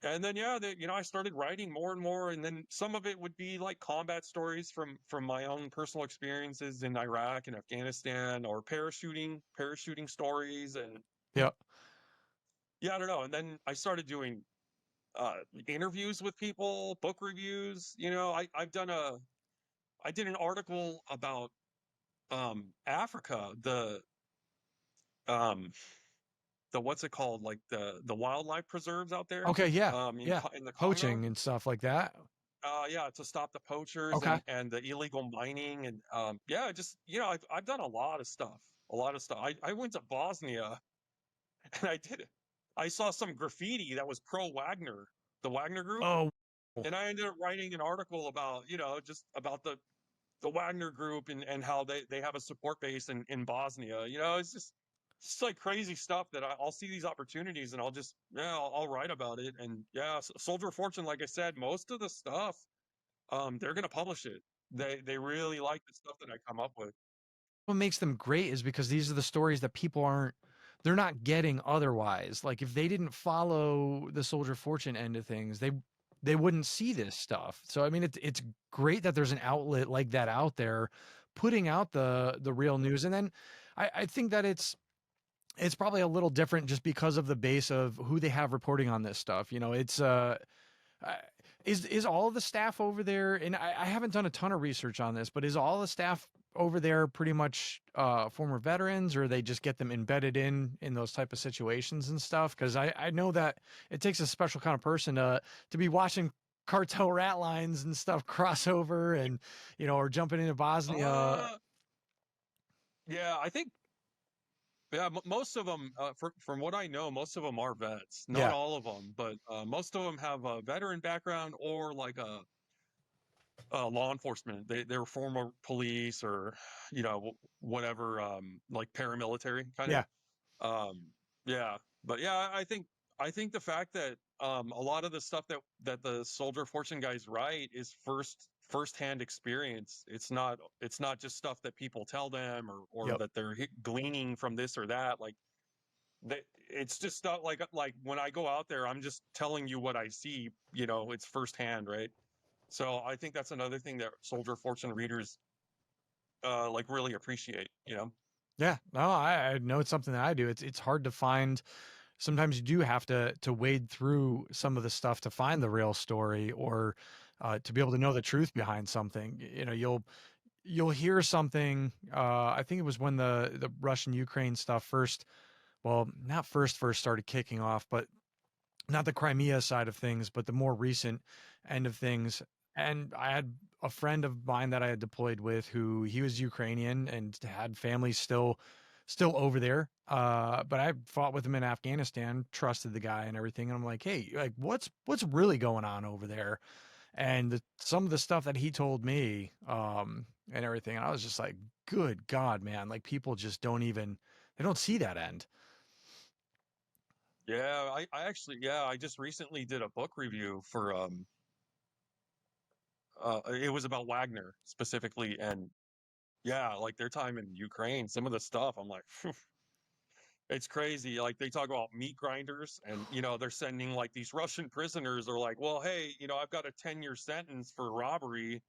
and then yeah, I started writing more and more, and then some of it would be like combat stories from my own personal experiences in Iraq and Afghanistan, or parachuting stories, and Yeah. yeah, I don't know. And then I started doing interviews with people, book reviews. I did an article about Africa, the um what's it called, like the wildlife preserves out there, Okay, yeah, yeah. In the Congo. Poaching and stuff like that. Yeah, to stop the poachers Okay. and the illegal mining and yeah, just I've done a lot of stuff, a lot of stuff. I went to Bosnia and I saw some graffiti that was pro Wagner, the Wagner group, Oh, and I ended up writing an article about just about the Wagner group and how they have a support base in Bosnia. It's just like crazy stuff that I'll see these opportunities and I'll just I'll write about it. And yeah, Soldier of Fortune, like I said, most of the stuff they're gonna publish it. They really like the stuff that I come up with. what makes them great is because these are the stories that they're not getting otherwise. Like if they didn't follow the Soldier of Fortune end of things, they wouldn't see this stuff. So I mean, it's great that there's an outlet like that out there, putting out the real news. And then I think that it's probably a little different just because of the base of who they have reporting on this stuff. It's uh, is all of the staff over there, and I haven't done a ton of research on this, but is all the staff over there pretty much former veterans, or they just get them embedded in those type of situations and stuff? Because I know that it takes a special kind of person to be watching cartel rat lines and stuff cross over, and or jumping into Bosnia. Yeah, I think yeah, most of them, from what I know, most of them are vets. Not Yeah, all of them, but most of them have a veteran background or like law enforcement. They were former police or whatever, like paramilitary kind of. yeah, Um, yeah, but yeah, I think the fact that a lot of the stuff that the Soldier of Fortune guys write is firsthand experience. It's not just stuff that people tell them or yep. that they're gleaning from this or that. Like it's just not like when I go out there, I'm just telling you what I see. It's firsthand, right? So I think that's another thing that Soldier of Fortune readers like really appreciate. Yeah, no, I know it's something that I do. It's hard to find. Sometimes you do have to wade through some of the stuff to find the real story, or to be able to know the truth behind something. You'll hear something. I think it was when the Russian Ukraine stuff first. Well, not first started kicking off, but not the Crimea side of things, but the more recent end of things. And I had a friend of mine that I had deployed with who he was Ukrainian and had family still over there. But I fought with him in Afghanistan, trusted the guy and everything. And I'm like, hey, like what's really going on over there? And some of the stuff that he told me, and everything, and I was just like, good God, man, like people just they don't see that end. Yeah, I actually, yeah, I just recently did a book review for it was about Wagner specifically, and yeah, like their time in Ukraine, some of the stuff I'm like, phew, it's crazy. Like they talk about meat grinders, and they're sending like these Russian prisoners are like, well, hey, I've got a 10-year sentence for robbery,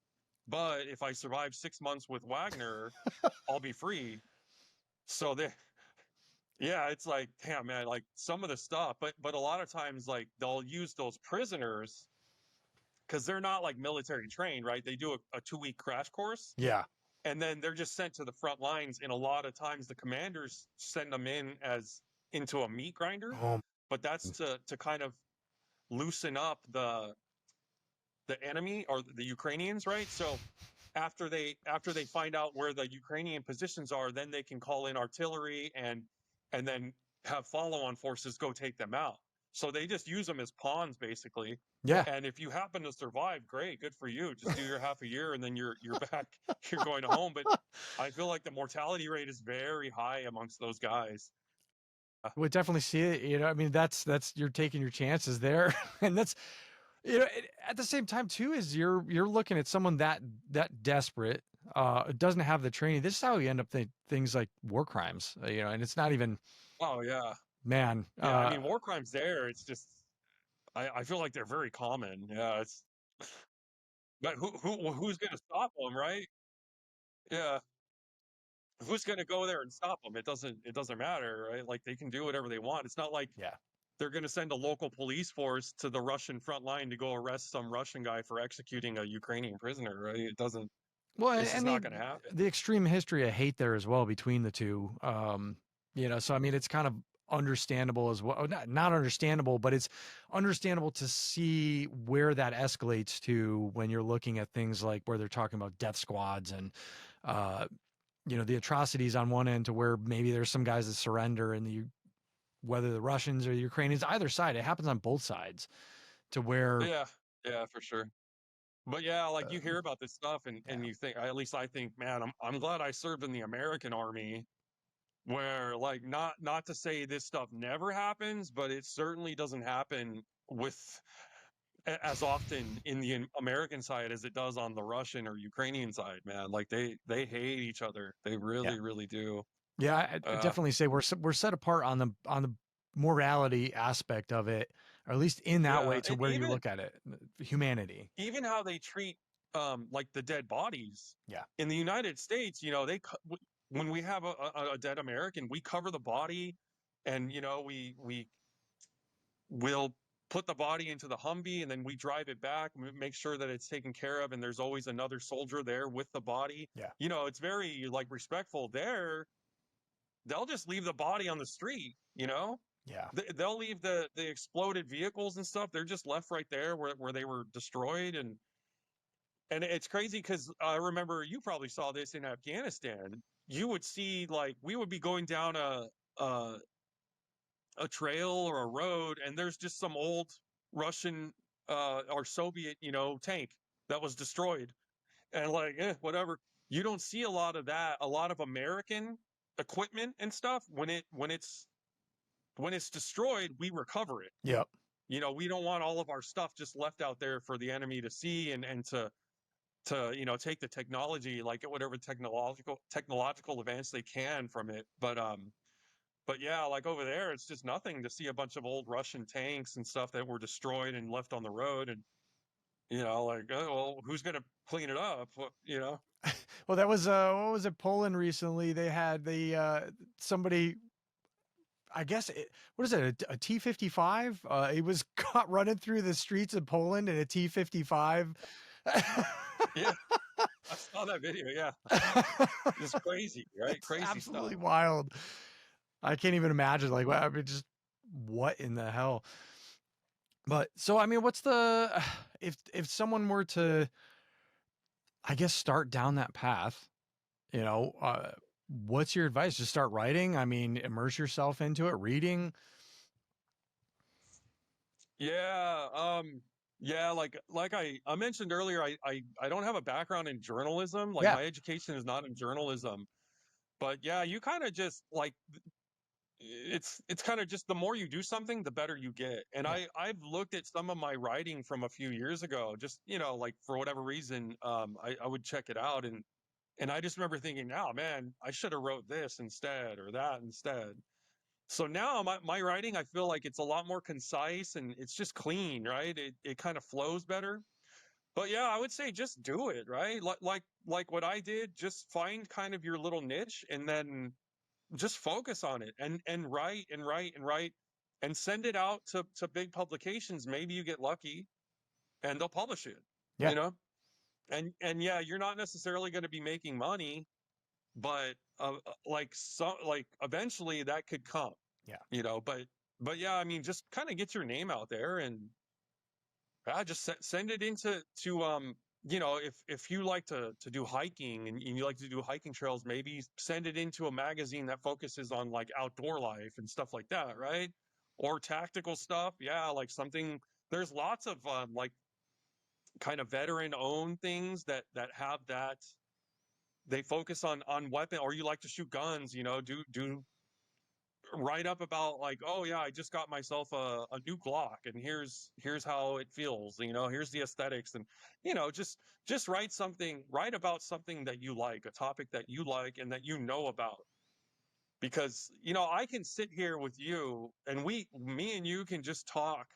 but if I survive 6 months with Wagner, I'll be free. So they yeah, it's like, damn man, like some of the stuff, but a lot of times like they'll use those prisoners because they're not like military trained, right? They do a 2-week crash course Yeah. and then they're just sent to the front lines. And a lot of times the commanders send them in as into a meat grinder, Oh, but that's to kind of loosen up the enemy or the Ukrainians, right? So after they find out where the Ukrainian positions are, then they can call in artillery and then have follow-on forces go take them out. So they just use them as pawns basically. yeah. And if you happen to survive, great, good for you. Just do your half a year and then you're back, you're going home. But I feel like the mortality rate is very high amongst those guys. Would definitely see it. I mean, that's you're taking your chances there, and that's at the same time too is you're looking at someone that desperate, doesn't have the training. This is how you end up things like war crimes, and it's not even Oh yeah. man. Yeah, I mean war crimes there, it's just I feel like they're very common. Yeah, it's but who's gonna stop them, right? Yeah. Who's gonna go there and stop them? It doesn't matter, right? Like they can do whatever they want. It's not like Yeah. they're gonna send a local police force to the Russian front line to go arrest some Russian guy for executing a Ukrainian prisoner, right? It doesn't Well, it's just and not gonna happen. the extreme history of hate there as well between the two. So I mean, it's kind of understandable as well. Not understandable, but it's understandable to see where that escalates to when you're looking at things like where they're talking about death squads and, the atrocities on one end, to where maybe there's some guys that surrender, and whether the Russians or the Ukrainians, either side, it happens on both sides, to where, Yeah, yeah, for sure. But yeah, like you uh, hear about this stuff yeah, and you think, at least I think, man, I'm glad I served in the American Army, where like not to say this stuff never happens, but it certainly doesn't happen with as often in the American side as it does on the Russian or Ukrainian side, man. Like they hate each other. They yeah, really, really do. yeah. I Uh, definitely say we're set apart on the morality aspect of it, or at least in that way, yeah, to and where you look at it, humanity. even how they treat like the dead bodies Yeah, in the United States, when we have a dead American, we cover the body, and we will put the body into the Humvee, and then we drive it back, make sure that it's taken care of, and there's always another soldier there with the body. yeah, It's very like respectful. There, they'll just leave the body on the street. yeah, They'll leave the exploded vehicles and stuff. They're just left right there where they were destroyed. And it's crazy because I remember you probably saw this in Afghanistan. You would see, like, we would be going down a a trail or a road, and there's just some old Russian or Soviet, tank that was destroyed, and like, whatever. You don't see a lot of that. A lot of American equipment and stuff when it's destroyed, we recover it. yep, We don't want all of our stuff just left out there for the enemy to see and to take the technology, like whatever technological advance they can from it. But yeah, like over there it's just nothing to see a bunch of old Russian tanks and stuff that were destroyed and left on the road. And like, oh, well, who's gonna clean it up? well, that was what was it, Poland recently? They had somebody, I guess what is it, a T-55? It was caught running through the streets of Poland in a T-55. Yeah, I saw that video. Yeah, it's crazy, right? It's Crazy stuff. absolutely wild. I can't even imagine. Like, I mean, just what in the hell? But so, I mean, what's the if someone were to, I guess, start down that path, you know, uh, what's your advice? Just start writing. I mean, immerse yourself into it, reading. Yeah, yeah, like I mentioned earlier, I don't have a background in journalism. Like Yeah, my education is not in journalism. But yeah, you kind of just like it's kind of just the more you do something, the better you get. And yeah, I've looked at some of my writing from a few years ago, just like for whatever reason, I would check it out, and I just remember thinking, oh man, I should have wrote this instead or that instead. So now my writing, I feel like it's a lot more concise and it's just clean, right? It kind of flows better. But yeah, I would say just do it, right? Like what I did, just find kind of your little niche and then just focus on it and write and write and write and send it out to big publications. Maybe you get lucky and they'll publish it, yeah, you know? And yeah, you're not necessarily going to be making money, but like eventually that could come, yeah, but yeah, I mean, just kind of get your name out there and just send it into to if you like to do hiking and you like to do hiking trails, maybe send it into a magazine that focuses on like outdoor life and stuff like that, right? Or tactical stuff. Yeah, like something. There's lots of like kind of veteran owned things that have that they focus on weapon, or you like to shoot guns, do write up about like, oh yeah, I just got myself a new Glock, and here's how it feels. Here's the aesthetics, and just write about something that you like, a topic that you like and that about. Because I can sit here with you, and me and you can just talk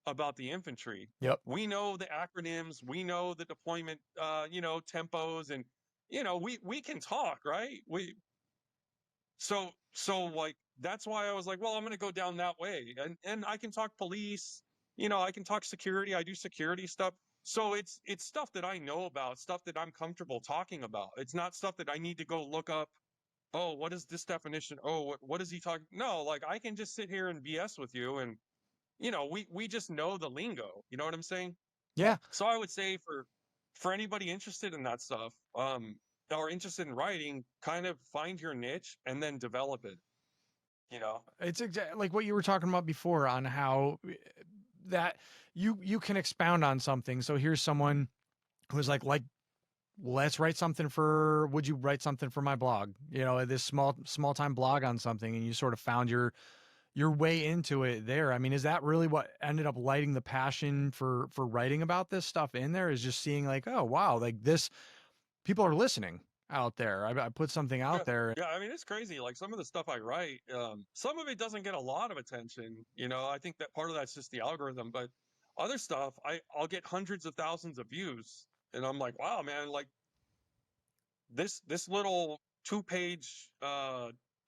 about the infantry. yep, We know the acronyms, we know the deployment, tempos, and we can talk, right? So like that's why I was like, well, I'm going to go down that way, and I can talk police, I can talk security. I do security stuff, so it's stuff that I know about, stuff that I'm comfortable talking about. It's not stuff that I need to go look up oh, what is this definition? Oh, what is he talking? No, like I can just sit here and BS with you, and we just know the lingo. You know what I'm saying? Yeah. So I would say for anybody interested in that stuff, or interested in writing, kind of find your niche and then develop it. You know? It's like what you were talking about before on how that you can expound on something. So here's someone who's like let's write something for, would you write something for my blog? This small time blog on something, and you sort of found your way into it there. I mean, is that really what ended up lighting the passion for writing about this stuff in there, is just seeing like, oh wow, like this, people are listening out there. I put something Yeah. out there. Yeah, I mean it's crazy. Like some of the stuff I write, some of it doesn't get a lot of attention. I think that part of that's just the algorithm, but other stuff I'll get hundreds of thousands of views, and I'm like, wow, man, like this little 2-page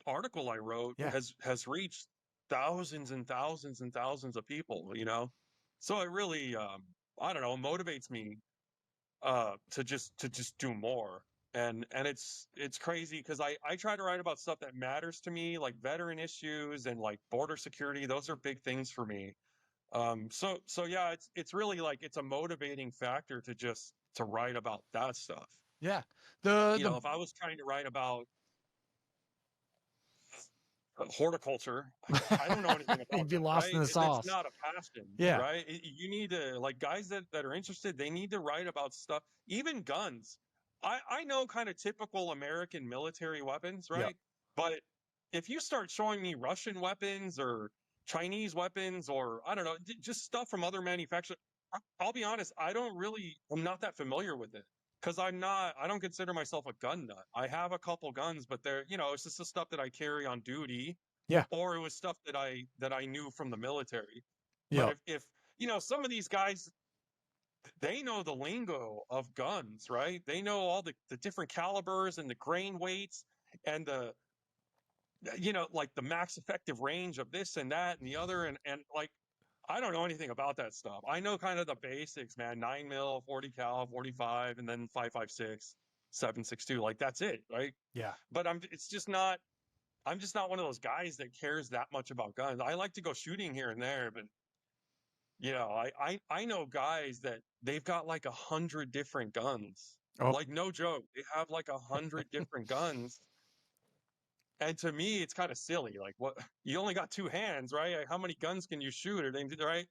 article I wrote Yeah. has reached thousands and thousands and thousands of people. So it really I don't know, motivates me to just do more. And it's crazy because I try to write about stuff that matters to me, like veteran issues and like border security. Those are big things for me. So yeah, it's really like it's a motivating factor to write about that stuff. Yeah. The If I was trying to write about horticulture, I don't know anything you'd about be that, lost in right? the That's sauce. not a passion, Yeah. right? You need to, like, guys that are interested, they need to write about stuff, even guns. I know kind of typical American military weapons, Yep. right? But if you start showing me Russian weapons or Chinese weapons, or I don't know, just stuff from other manufacturers, I'll be honest, I'm not that familiar with it. Because I don't consider myself a gun nut. I have a couple guns, but it's just the stuff that I carry on duty, Yeah. or it was stuff that I knew from the military. But Yep. if some of these guys, they know the lingo of guns, right? They know all the different calibers and the grain weights and like the max effective range of this and that and the other, and like I don't know anything about that stuff. I know kind of the basics, man. 9 mil, 40 cal, 45, and then 5.56, 7.62. Like that's it, right? Yeah. But I'm just not one of those guys that cares that much about guns. I like to go shooting here and there, but I know guys that they've got like 100 different guns. Oh, Like no joke, they have like 100 different guns. And to me, it's kind of silly. Like, what? You only got two hands, right? Like, how many guns can you shoot? Right?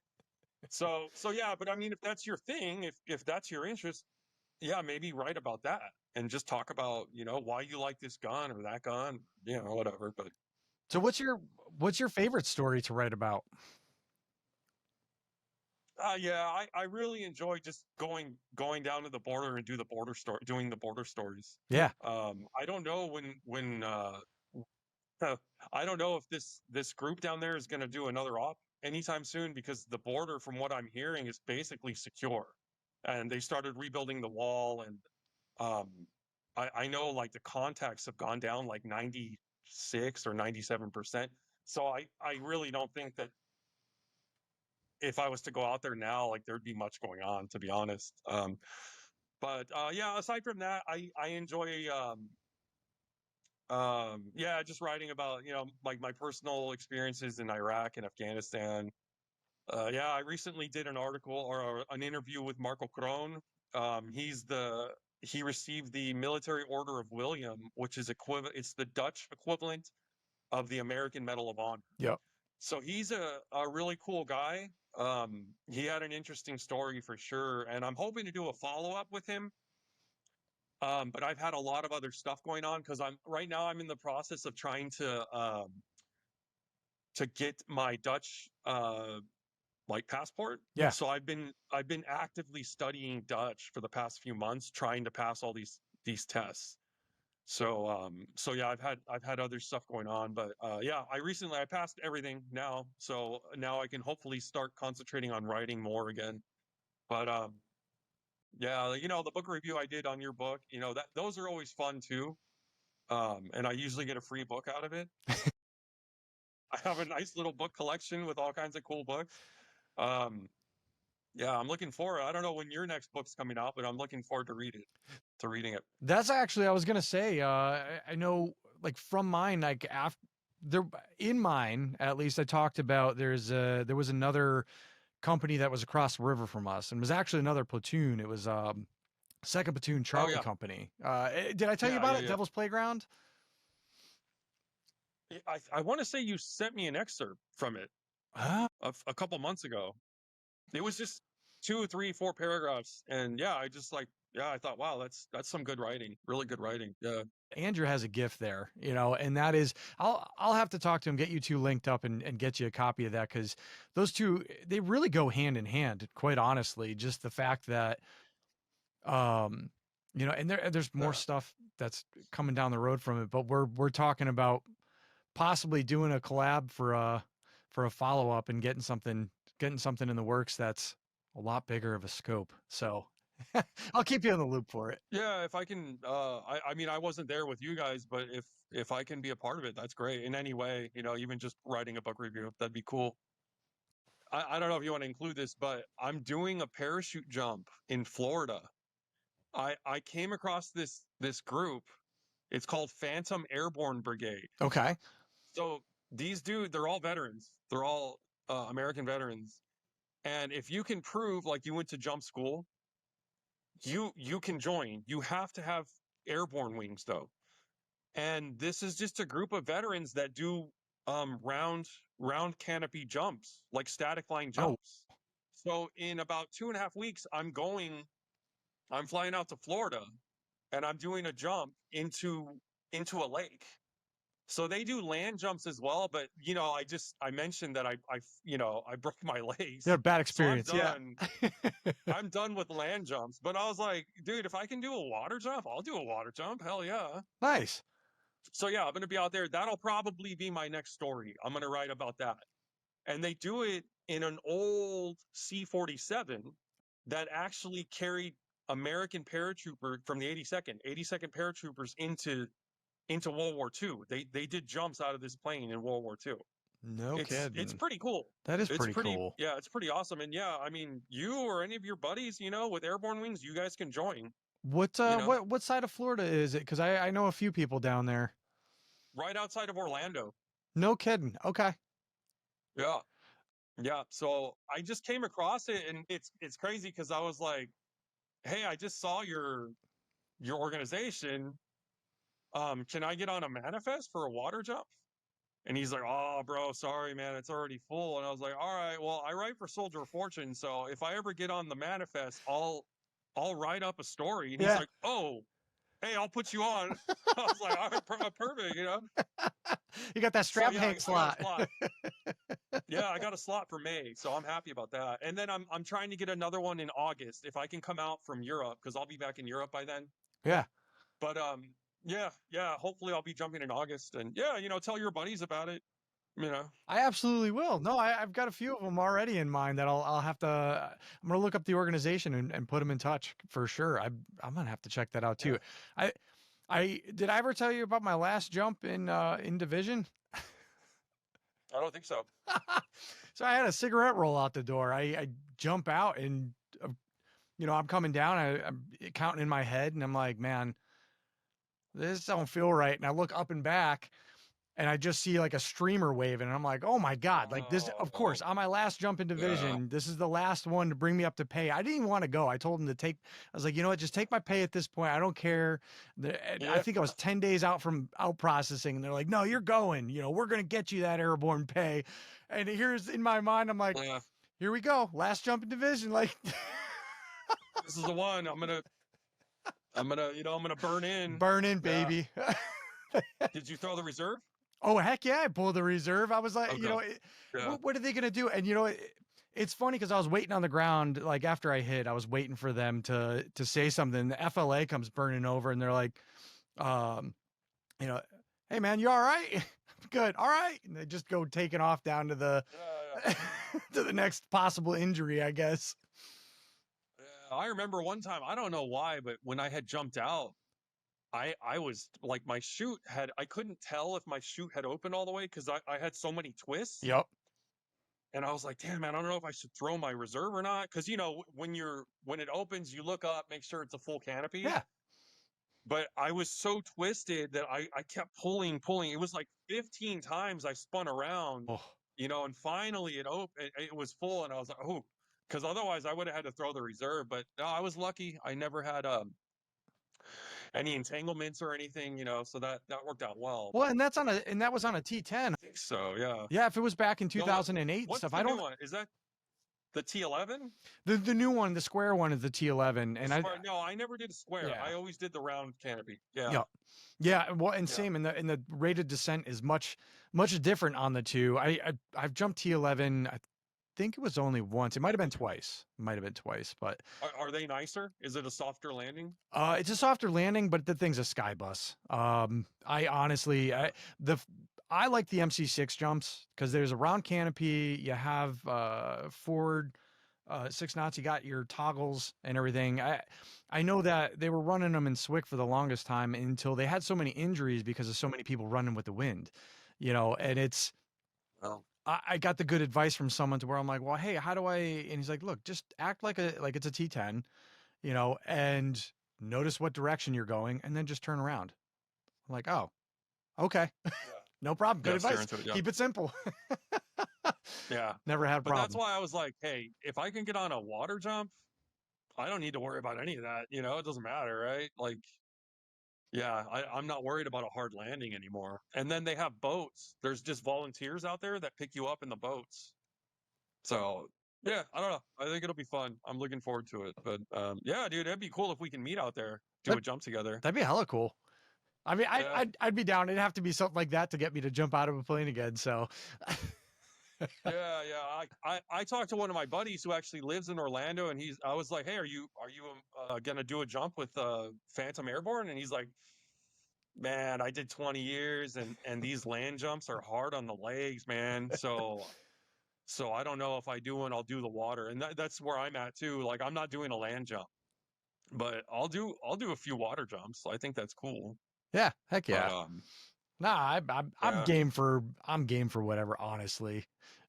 So yeah. But I mean, if that's your thing, if that's your interest, yeah, maybe write about that and just talk about why you like this gun or that gun, whatever. But so what's your favorite story to write about? yeah, I really enjoy just going down to the border and doing the border stories. Yeah. I don't know uh, I don't know if this group down there is going to do another op anytime soon, because the border, from what I'm hearing, is basically secure, and they started rebuilding the wall, and um, I know like the contacts have gone down like 96 or 97%. So I really don't think that if I was to go out there now, like there'd be much going on, to be honest. But yeah, aside from that, I enjoy yeah, just writing about like my personal experiences in Iraq and Afghanistan. Yeah, I recently did an article or an interview with Marco Krohn. He received the Military Order of William, which is equivalent. It's the Dutch equivalent of the American Medal of Honor. Yep. So he's a really cool guy. He had an interesting story for sure, and I'm hoping to do a follow up with him. But I've had a lot of other stuff going on because I'm in the process of trying to get my Dutch like passport. Yeah. So I've been actively studying Dutch for the past few months, trying to pass all these tests. So yeah, I've had other stuff going on, but yeah, I passed everything now, so now I can hopefully start concentrating on writing more again. But yeah, the book review I did on your book, that those are always fun too. And I usually get a free book out of it. I have a nice little book collection with all kinds of cool books. Um, yeah, I'm looking forward. I don't know when your next book's coming out, but I'm looking forward to reading it. That's actually, I was gonna say, I know like from mine, like after there in mine, at least I talked about there was another company that was across the river from us and was actually another platoon. It was Second Platoon Oh Charlie yeah, Company. Did I tell you yeah, about yeah, it? yeah. Devil's Playground? I want to say you sent me an excerpt from it Huh? a couple months ago. It was just two, three, four paragraphs, and yeah, I just like yeah, I thought, wow, that's some good writing, really good writing. Yeah, Andrew has a gift there, and that is I'll have to talk to him, get you two linked up and get you a copy of that because those two they really go hand in hand, quite honestly. Just the fact that um and there's more yeah. stuff that's coming down the road from it, but we're talking about possibly doing a collab for a follow up and getting something in the works that's a lot bigger of a scope. So I'll keep you in the loop for it. Yeah, if I can, I mean, I wasn't there with you guys, but if I can be a part of it, that's great. In any way, even just writing a book review, that'd be cool. I don't know if you want to include this, but I'm doing a parachute jump in Florida. I came across this group. It's called Phantom Airborne Brigade. Okay. So these dudes, they're all veterans. They're all American veterans. And if you can prove like you went to jump school, you can join. You have to have airborne wings though. And this is just a group of veterans that do round canopy jumps, like static line Oh, jumps. So in about 2.5 weeks, I'm flying out to Florida and I'm doing a jump into a lake. So they do land jumps as well, but I mentioned that I broke my yeah, legs. bad So I'm experience. Yeah. done. I'm done with land jumps. But I was like, dude, if I can do a water jump, I'll do a water jump. Hell yeah. Nice. So yeah, I'm going to be out there. That'll probably be my next story. I'm going to write about that. And they do it in an old C-47 that actually carried American paratrooper from the 82nd paratroopers into World War II. They did jumps out of this plane in World War II. No It's kidding. pretty cool. That is It's pretty pretty cool. yeah, it's pretty awesome. And yeah, I mean, you or any of your buddies, with airborne wings, you guys can join. What You know, what side of Florida is it? Because I know a few people down there. right outside of Orlando. No kidding. Okay. Yeah. Yeah. So I just came across it and it's crazy because I was like, hey, I just saw your organization. Can I get on a manifest for a water jump? And he's like, oh, bro, sorry, man, it's already full. And I was like, all right, well, I write for Soldier of Fortune. So if I ever get on the manifest, I'll write up a story. And he's Yeah. like, oh, hey, I'll put you on. I was like, all right, perfect, You got that So strap yeah, Hank I got a slot. slot. Yeah, I got a slot for May, so I'm happy about that. And then I'm trying to get another one in August if I can come out from Europe because I'll be back in Europe by then. Yeah. But yeah, hopefully I'll be jumping in August. And yeah, tell your buddies about it. I absolutely will. No, I've got a few of them already in mind that I'll have to. I'm gonna look up the organization and put them in touch for sure. I'm gonna have to check that out Yeah. too. I I did I ever tell you about my last jump in division? I don't think so. So I had a cigarette roll out the door. I jump out and I'm coming down. I'm counting in my head and I'm like, man, this don't feel right. And I look up and back and I just see like a streamer waving, and I'm like, oh my God, like this, of course, on my last jump in Yeah. division, this is the last one to bring me up to pay. I didn't even want to go. I told him to take, I was like, you know what, just take my pay at this point. I don't care. I Yeah. think I was 10 days out from out processing, and they're like, no, you're going, we're going to get you that airborne pay. And here's in my mind, I'm like, Yeah. here we go. Last jump in division. Like, This is the one I'm gonna burn in. burn in, Yeah. baby. Did you throw the reserve? Oh, heck yeah. I pulled the reserve. I was like, Okay. Yeah. what are they going to do? And, it's funny because I was waiting on the ground, like after I hit, I was waiting for them to say something. The FLA comes burning over and they're like, um, hey man, you all right? Good. All right. And they just go taking off down to the, Yeah. to the next possible injury, I guess. Yeah. I remember one time, I don't know why, but when I had jumped out, I was like my chute I couldn't tell if my chute had opened all the way because I had so many twists. Yep. And I was like, damn, man, I don't know if I should throw my reserve or not. Cause when it opens, you look up, make sure it's a full canopy. Yeah. but I was so twisted that I kept pulling. It was like 15 times I spun around, Oh. and finally it was full, and I was like, oh, because otherwise I would have had to throw the reserve. But no, I was lucky. I never had any entanglements or anything, so that worked out well. Well, and that was on a T10. I think so, yeah. Yeah, if it was back in No, 2008 and what's stuff, the I new don't. one? Is that the T11? The new one, the square one, is the T11, and No, I never did a square. Yeah. I always did the round canopy. Yeah. Yeah. Yeah, well, and Yeah. same, and the rate of descent is much different on the two. I've jumped T11. I think it was only once. It might have been twice. But Are they nicer? Is it a softer landing? it's a softer landing, but the thing's a sky bus. I honestly, I like the MC6 jumps because there's a round canopy. You have forward 6 knots. You got your toggles and everything. I know that they were running them in Swick for the longest time until they had so many injuries because of so many people running with the wind, and it's. Well, I got the good advice from someone to where I'm like, well, hey, how do I? And he's like, look, just act like it's a T10, and notice what direction you're going, and then just turn around. I'm like, oh, okay, yeah. no problem. Good Steer advice. into it, yeah. Keep it simple. Yeah. Never had a But problem. that's why I was like, hey, if I can get on a water jump, I don't need to worry about any of that. It doesn't matter, right? Like, yeah, I'm not worried about a hard landing anymore. And then they have boats. There's just volunteers out there that pick you up in the boats. So yeah, I don't know. I think it'll be fun. I'm looking forward to it. But yeah, dude, it'd be cool if we can meet out there, do a jump together. That'd be hella cool. I mean, Yeah. I'd be down. It'd have to be something like that to get me to jump out of a plane again. So Yeah. I talked to one of my buddies who actually lives in Orlando, and I was like, hey, are you gonna do a jump with Phantom Airborne? And he's like, man, I did 20 years, and these land jumps are hard on the legs, man. So I don't know if I do one, I'll do the water, and that's where I'm at too. Like, I'm not doing a land jump, but I'll do a few water jumps. I think that's cool. yeah, heck yeah. But, nah, I'm yeah. game for whatever. Honestly,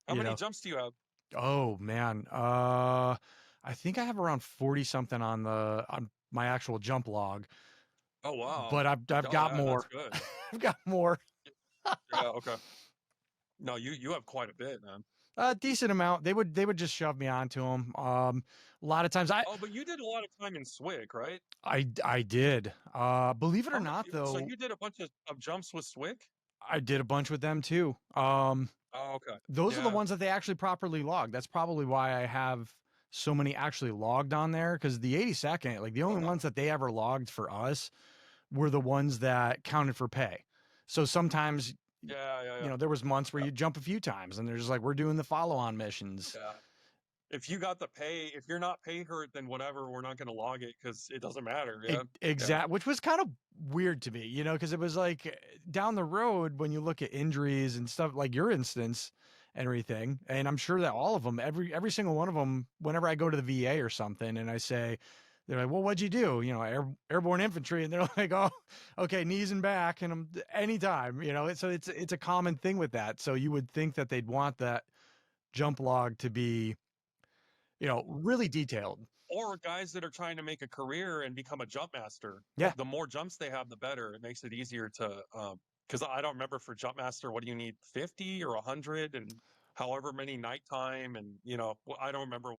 How many jumps do you have? Oh man, I think I have around 40 something on my actual jump log. Oh wow! But I've got more. That's good. I've got more. Yeah. Okay. No, you have quite a bit, man. A decent amount. They would just shove me onto them. A lot of times Oh, but you did a lot of time in Swick, right? I did. Believe it or not, though. So you did a bunch of jumps with Swick? I did a bunch with them too. Oh, okay. Those are the ones that they actually properly logged. That's probably why I have so many actually logged on there, because the 82nd, like the only ones that they ever logged for us were the ones that counted for pay. So sometimes, there was months where you jump a few times and they're just like, we're doing the follow-on missions. Yeah. If you got the pay, if you're not pay hurt, then whatever, we're not going to log it because it doesn't matter. Yeah. Exactly. Which was kind of weird to me, because it was like down the road when you look at injuries and stuff like your instance and everything. And I'm sure that all of them, every single one of them, whenever I go to the VA or something and I say, they're like, well, what'd you do? Airborne infantry. And they're like, oh, okay, knees and back. And I'm anytime, so it's a common thing with that. So you would think that they'd want that jump log to be, really detailed. Or guys that are trying to make a career and become a jump master. Yeah. The more jumps they have, the better. It makes it easier to, because I don't remember for jump master, what do you need? 50 or 100 and however many nighttime. And, I don't remember.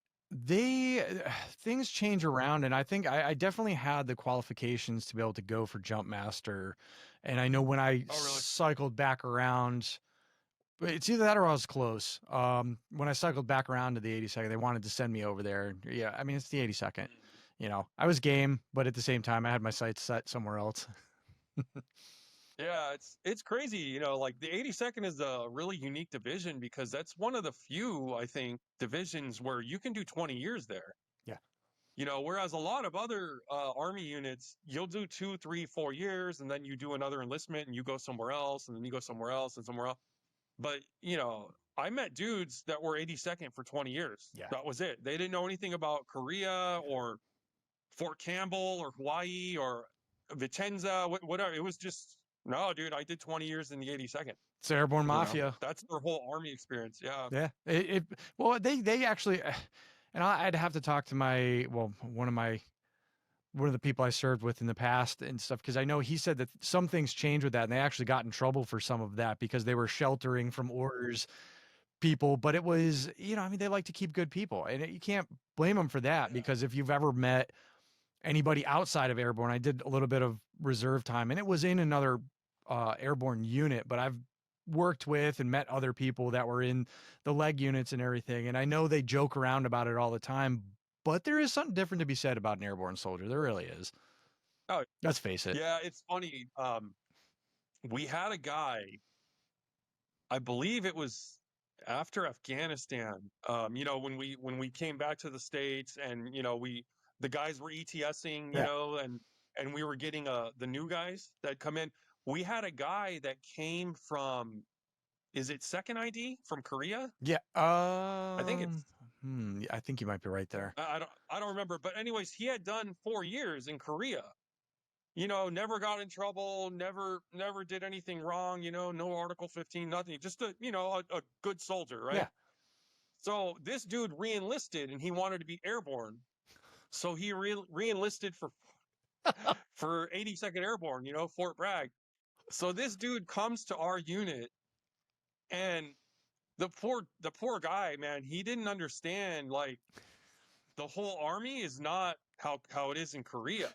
Things change around, and I think I definitely had the qualifications to be able to go for jump master. And I know when I cycled back around, it's either that or I was close. When I cycled back around to the 82nd, they wanted to send me over there. Yeah, I mean, it's the 82nd. I was game, but at the same time, I had my sights set somewhere else. Yeah, it's crazy. Like the 82nd is a really unique division because that's one of the few, I think, divisions where you can do 20 years there. Yeah. Whereas a lot of other Army units, you'll do 2, 3, 4 years, and then you do another enlistment and you go somewhere else, and then you go somewhere else and somewhere else. But, I met dudes that were 82nd for 20 years. Yeah. That was it. They didn't know anything about Korea or Fort Campbell or Hawaii or Vicenza, whatever. It was just, no, dude, I did 20 years in the 82nd. It's Airborne Mafia. That's their whole Army experience. Yeah. Yeah. Well, they actually, and I'd have to talk to one of my one of the people I served with in the past and stuff, because I know he said that some things changed with that, and they actually got in trouble for some of that because they were sheltering from orders people. But it was, I mean, they like to keep good people, and you can't blame them for that, because if you've ever met anybody outside of Airborne, I did a little bit of reserve time, and it was in another Airborne unit, but I've worked with and met other people that were in the leg units and everything, and I know they joke around about it all the time, but there is something different to be said about an airborne soldier. There really is. Oh, Let's face it. yeah, it's funny. We had a guy, I believe it was after Afghanistan. When we came back to the States, and the guys were ETSing, Yeah. and we were getting the new guys that come in. We had a guy that came from, is it Second ID from Korea? Yeah. I think it's I think you might be right there. I don't remember, but anyways, he had done 4 years in Korea. Never got in trouble, never did anything wrong, no Article 15, nothing, just a good soldier, right? Yeah. So this dude re-enlisted, and he wanted to be airborne. So he re-enlisted for 82nd Airborne, Fort Bragg. So this dude comes to our unit, and the poor guy, man, he didn't understand, like, the whole army is not how it is in Korea.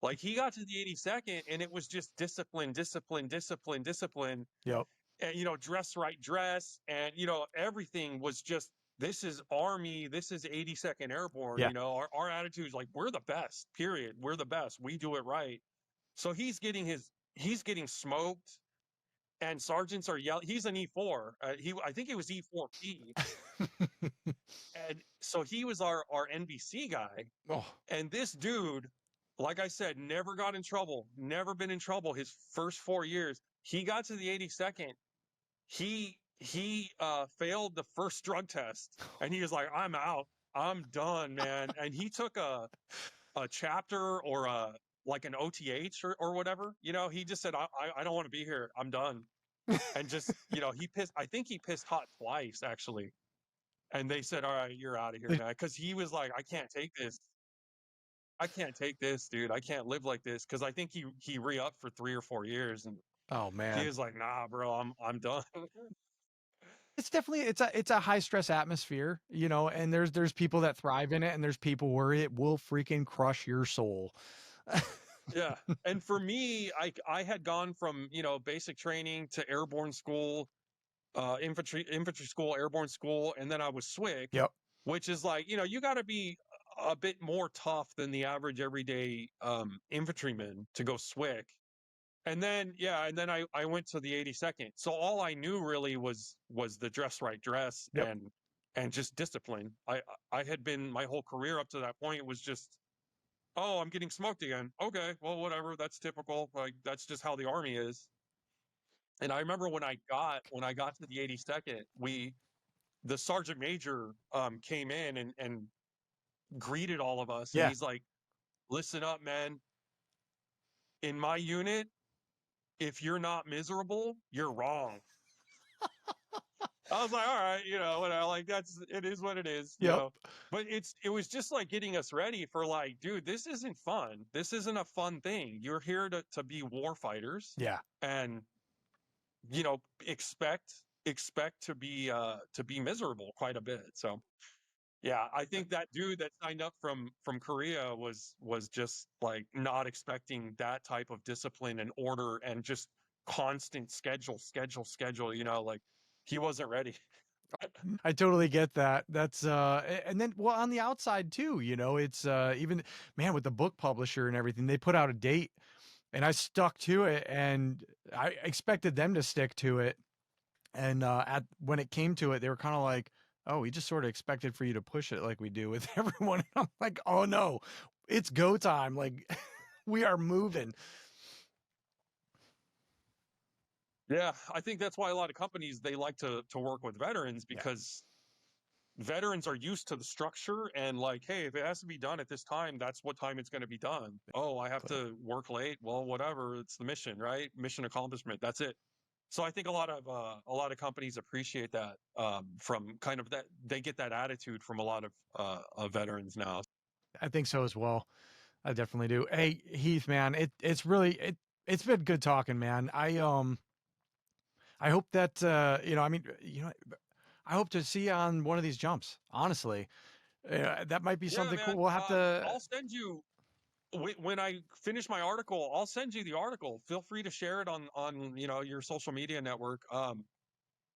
Like, he got to the 82nd, and it was just discipline, discipline, discipline, discipline. Yep. And, dress right dress. And, everything was just, this is Army, this is 82nd Airborne. Yeah. Our attitude is like, we're the best, period. We're the best. We do it right. So he's getting smoked, and sergeants are yelling. He's an E4. I think he was E4P. And so he was our NBC guy. Oh. And this dude, like I said, never got in trouble, never been in trouble his first 4 years. He got to the 82nd. He failed the first drug test, and he was like, I'm out. I'm done, man. And he took a chapter, or like an OTH or whatever. He just said, I don't want to be here. I'm done. And just, he pissed. I think he pissed hot twice, actually. And they said, all right, you're out of here, man. Because he was like, I can't take this. I can't take this, dude. I can't live like this. Because I think he re-upped for 3 or 4 years, and Oh man. he was like, nah, bro, I'm done. It's definitely it's a high stress atmosphere, and there's people that thrive in it, and there's people where it will freaking crush your soul. Yeah. And for me, I had gone from, basic training to airborne school, infantry school, airborne school, and then I was SWIC. Yep. Which is like, you got to be a bit more tough than the average everyday infantryman to go SWIC. And then I went to the 82nd. So all I knew really was the dress right dress. Yep. And just discipline. I had been, my whole career up to that point was just, oh, I'm getting smoked again. Okay, well, whatever. That's typical. Like, that's just how the Army is. And I remember when I got to the 82nd, the sergeant major came in and greeted all of us. And Yeah. he's like, listen up, man. In my unit, if you're not miserable, you're wrong. I was like, all right, whatever. Like, it is what it is. Yep. But it was just like getting us ready for, like, dude, this isn't fun. This isn't a fun thing. You're here to be war fighters. Yeah. And expect to be miserable quite a bit. So yeah, I think that dude that signed up from Korea was just like not expecting that type of discipline and order and just constant schedule. Like, he wasn't ready. I totally get that. That's and then, well, on the outside too, it's even, man, with the book publisher and everything, they put out a date, and I stuck to it, and I expected them to stick to it. And when it came to it, they were kind of like, oh, we just sort of expected for you to push it like we do with everyone. And I'm like, oh no, it's go time. Like, we are moving. Yeah, I think that's why a lot of companies, they like to work with veterans, because veterans are used to the structure, and like, hey, if it has to be done at this time, that's what time it's going to be done. Oh, I have to work late. Well, whatever. It's the mission, right? Mission accomplishment. That's it. So I think a lot of companies appreciate that, from kind of that. They get that attitude from a lot of veterans now. I think so as well. I definitely do. Hey, Heath, man, it's been good talking, man. I hope that I hope to see you on one of these jumps. Honestly, that might be Yeah, something cool. man. We'll have to. I'll send you when I finish my article. I'll send you the article. Feel free to share it on your social media network.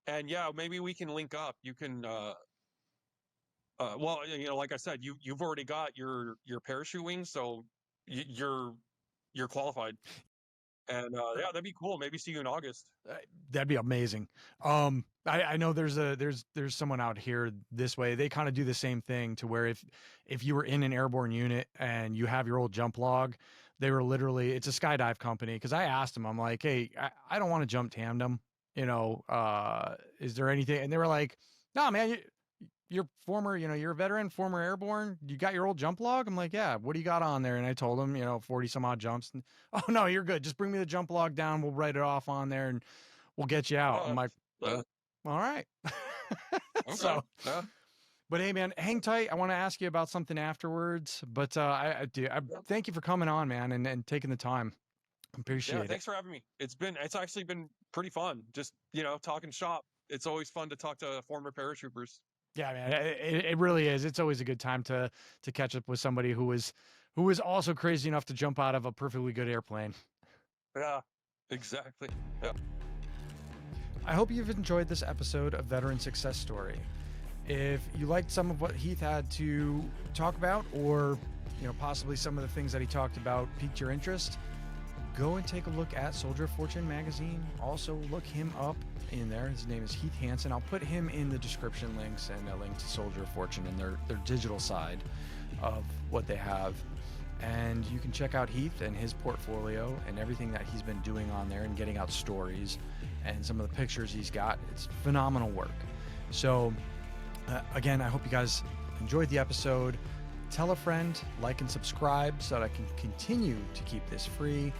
And yeah, maybe we can link up. You can well, like I said, you've already got your parachute wings, so you're qualified. And yeah, that'd be cool. Maybe see you in August. That'd be amazing. I know there's someone out here this way. They kind of do the same thing to where if you were in an airborne unit and you have your old jump log, they were literally, it's a skydive company. Cause I asked them, I'm like, hey, I don't want to jump tandem. Is there anything? And they were like, no, man, you're former, you're a veteran, former airborne. You got your old jump log? I'm like, yeah. What do you got on there? And I told them, 40 some odd jumps. And, oh no, you're good. Just bring me the jump log down. We'll write it off on there and we'll get you out. I'm like, all right. Okay. So, yeah. but hey, man, hang tight. I want to ask you about something afterwards. But I thank you for coming on, man, and taking the time. Appreciate it. Thanks for having me. It's actually been pretty fun. Just talking shop. It's always fun to talk to former paratroopers. Yeah, man, it really is. It's always a good time to catch up with somebody who is also crazy enough to jump out of a perfectly good airplane. Yeah, exactly. Yeah. I hope you've enjoyed this episode of Veteran Success Story. If you liked some of what Heath had to talk about, or possibly some of the things that he talked about piqued your interest, go and take a look at Soldier of Fortune magazine. Also look him up in there. His name is Heath Hansen. I'll put him in the description links and a link to Soldier of Fortune and their digital side of what they have. And you can check out Heath and his portfolio and everything that he's been doing on there and getting out stories and some of the pictures he's got. It's phenomenal work. So again, I hope you guys enjoyed the episode. Tell a friend, like and subscribe so that I can continue to keep this free.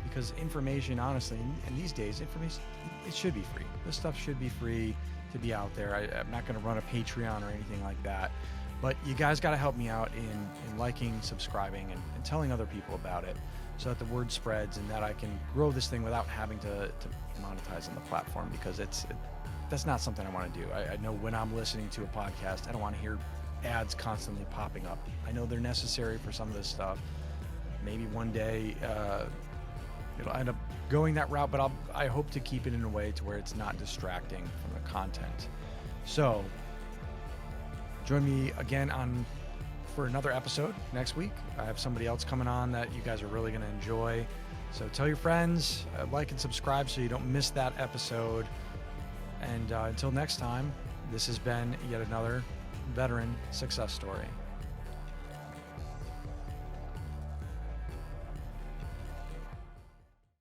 Because information, honestly, in these days, information, it should be free. This stuff should be free to be out there. I'm not going to run a Patreon or anything like that. But you guys got to help me out in liking, subscribing, and telling other people about it so that the word spreads and that I can grow this thing without having to monetize on the platform, because that's not something I want to do. I know when I'm listening to a podcast, I don't want to hear ads constantly popping up. I know they're necessary for some of this stuff. Maybe one day it'll end up going that route, but I hope to keep it in a way to where it's not distracting from the content. So join me again for another episode next week. I have somebody else coming on that you guys are really going to enjoy. So tell your friends, like and subscribe so you don't miss that episode. And until next time, this has been yet another Veteran Success Story.